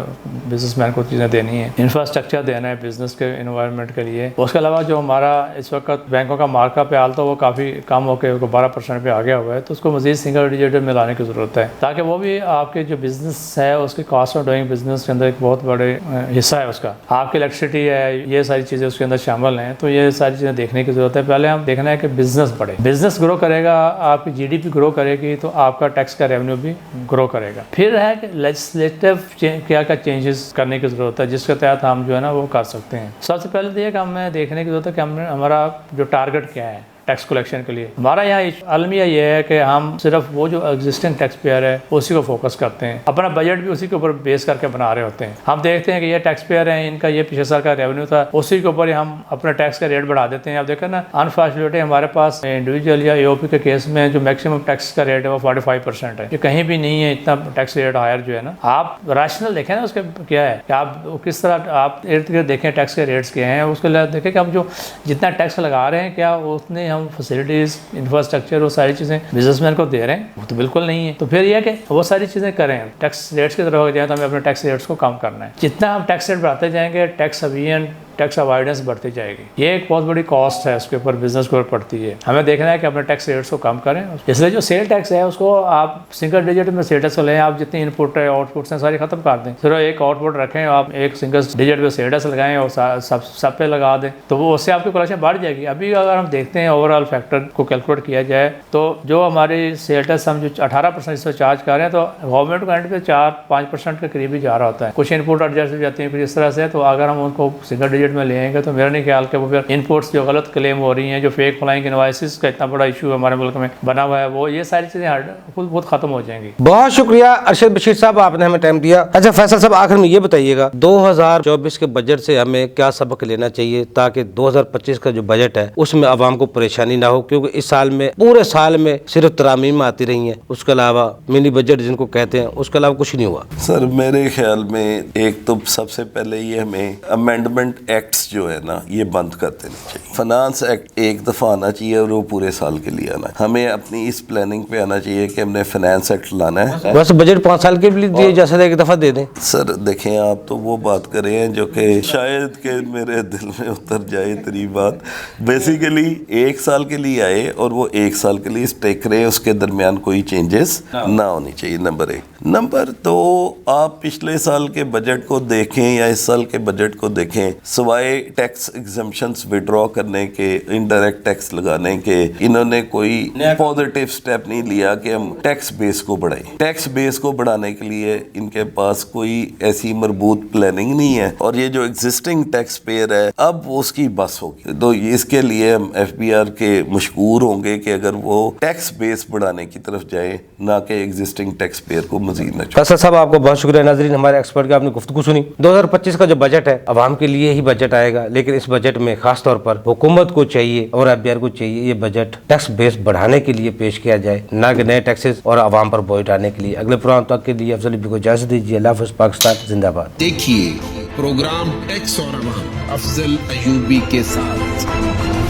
بزنس مین کو چیزیں دینی ہیں، انفراسٹرکچر دینا ہے بزنس کے انوائرمنٹ کے لیے۔ اس کے علاوہ جو ہمارا اس وقت بینکوں کا مارک پہ حال تو وہ کافی کم ہو کے 12% پہ آ گیا ہوا ہے، تو اس کو مزید سنگل ڈیجٹ میں لانے کی ضرورت ہے تاکہ وہ بھی آپ کے جو بزنس ہے اس کے کاسٹ آف ڈوئنگ بزنس کے اندر ایک بہت بڑے حصہ ہے اس کا، آپ کی الیکٹریسٹی ہے، یہ ساری چیزیں اس کے اندر شامل ہیں، تو یہ ساری چیزیں دیکھنے کی ضرورت ہے۔ پہلے ہم دیکھنا ہے کہ بزنس بڑھے، بزنس گرو کرے گا، آپ کی جی ڈی پی گرو کرے گی تو آپ کا ٹیکس کا ریونیو بھی گرو کرے گا۔ پھر ہے کہ لیجسلیٹو کیا چینجز کرنے کی ضرورت ہے جس کے تحت ہم جو ہے نا وہ کر سکتے ہیں۔ سب سے پہلے تو یہ کہ ہمیں دیکھنے کی ضرورت ہے کہ ہمارا جو ٹارگیٹ کیا ہے، टैक्स कलेक्शन के लिए। हमारा यहाँ अलमिया ये है कि हम सिर्फ वो जो एग्जिस्टिंग टैक्स पेयर है उसी को फोकस करते हैं, अपना बजट भी उसी के ऊपर बेस करके बना रहे होते हैं। हम देखते हैं कि ये टैक्स पेयर हैं, इनका ये पिछले साल का रेवेन्यू था, उसी के ऊपर ही हम अपने टैक्स का रेट बढ़ा देते हैं। अब देखो ना, अनफॉर्चुनेटली हमारे पास इंडिविजुअल या एओपी के केस में जो मैक्सिमम टैक्स का रेट है वो 45% है। ये कहीं भी नहीं है इतना टैक्स रेट हायर जो है ना। आप रैशनल देखें ना उसके क्या है कि आप किस तरह आप इर्द गिर्द देखें टैक्स के रेट्स क्या हैं, उसके लिए देखें कि हम जो जितना टैक्स लगा रहे हैं क्या उतने हम फैसिलिटीज़, इंफ्रास्ट्रक्चर, वो सारी चीज़ें बिजनेसमैन को दे रहे हैं, वो तो बिल्कुल नहीं है। तो फिर यह कि वो सारी चीज़ें करें, टैक्स रेट्स की तरफ जाए तो हमें अपने टैक्स रेट्स को कम करना है। जितना हम टैक्स रेट बढ़ाते जाएंगे टैक्स अवियन, टैक्स अवॉइडेंस बढ़ती जाएगी। ये एक बहुत बड़ी कॉस्ट है, उसके ऊपर बिजनेस के ऊपर पड़ती है। हमें देखना है कि अपने टैक्स रेट्स को कम करें। इसलिए जो सेल टैक्स है उसको आप सिंगल डिजिट में सेल टैक्स लें, आप जितनी इनपुट है आउटपुट्स हैं सारी खत्म कर दें, सिर्फ एक आउटपुट रखें, आप एक सिंगल डिजिट पे सेल टैक्स लगाएं और सब पे लगा दें, तो वो उससे आपकी कलेक्शन बढ़ जाएगी। अभी अगर हम देखते हैं ओवरऑल फैक्टर को कैलकुलेट किया जाए तो जो हमारी सेल टैक्स हम जो 18% इस पर चार्ज कर रहे हैं, तो गवर्नमेंट को एंड पे 4-5% के करीब ही जा रहा होता है। कुछ इनपुट एडजस्ट हो जाती है फिर इस तरह से, तो अगर हम उनको सिंगल डिजिट में ले आएंगे तो मेरा नहीं ख्याल कि वो फिर इनपुट्स जो गलत क्लेम हो रही हैं, जो फेक फ्लाइंग इनवॉइसेस का इतना बड़ा इशू हमारे मुल्क में बना हुआ है, वो ये सारी चीज़ें खुद बहुत खत्म हो जाएंगी। बहुत शुक्रिया अरशद बशीर साहब, आपने हमें टाइम दिया। अच्छा फैसल साहब, आखिर में ये बताइएगा 2024 के बजट से हमें क्या सबक लेना चाहिए ताकि 2025 का जो बजट है उसमें आवाम को परेशानी ना हो, क्योंकि इस साल में पूरे साल में सिर्फ तरामीम आती रही हैं, उसके अलावा मिनी बजट जिनको कहते हैं उसके अलावा कुछ नहीं हुआ। सर मेरे ख्याल में एक तो सबसे पहले ये हमें अमेंडमेंट एक्ट्स जो है ना ये बंद कर देने चाहिए। फाइनेंस एक्ट एक दफ़ा आना चाहिए और वो पूरे साल के लिए आना है। हमें अपनी इस प्लानिंग पे आना चाहिए कि हमने फाइनेंस एक्ट लाना है। बस बजट 5 साल के लिए दिए जैसा एक दफ़ा दे दें। सर देखें, आप तो वो बात कर रहे हैं जो कि शायद के मेरे दिल में उतर जाए तेरी बात। बेसिकली 1 साल के लिए आए और वो 1 साल के लिए स्टेक रहे, उसके दरमियान कोई चेंजेस ना होनी चाहिए, नंबर 1। नंबर 2, आप पिछले साल के बजट को देखें या इस साल के बजट को देखें, सवाए टैक्स एग्जम्पशंस विड्रॉ करने के, इनडायरेक्ट टैक्स लगाने के, इन्होंने कोई पॉजिटिव स्टेप नहीं लिया कि हम टैक्स बेस को बढ़ाएं। टैक्स बेस को बढ़ाने के लिए इनके पास कोई ऐसी मरबूत प्लानिंग नहीं है, और ये जो एग्जिस्टिंग टैक्स पेयर है अब उसकी बस होगी। तो इसके लिए हम FBR के मशकूर होंगे कि अगर वो टैक्स बेस बढ़ाने की तरफ जाए, ना कि एग्जिस्टिंग टैक्स पेयर को मजीद न। फैसल साहब, आपको बहुत शुक्रिया। नाज़रीन, हमारे एक्सपर्ट की आपने गुफ्तगू सुनी। 2025 का जो बजट है आवाम के लिए ही बजट आएगा, लेकिन इस बजट में खास तौर पर हुकूमत को चाहिए और FBR को चाहिए ये बजट टैक्स बेस बढ़ाने के लिए पेश किया जाए, ना कि नए टैक्सेस और आवाम पर बोझ डालने के लिए। अगले प्रोग्राम तक के लिए अफजल को इजाजत दीजिए। अल्लाह हाफ़िज़। पाकिस्तान जिंदाबाद। देखिए प्रोग्राम टैक्स और अवाम अफजल अयूबी के साथ।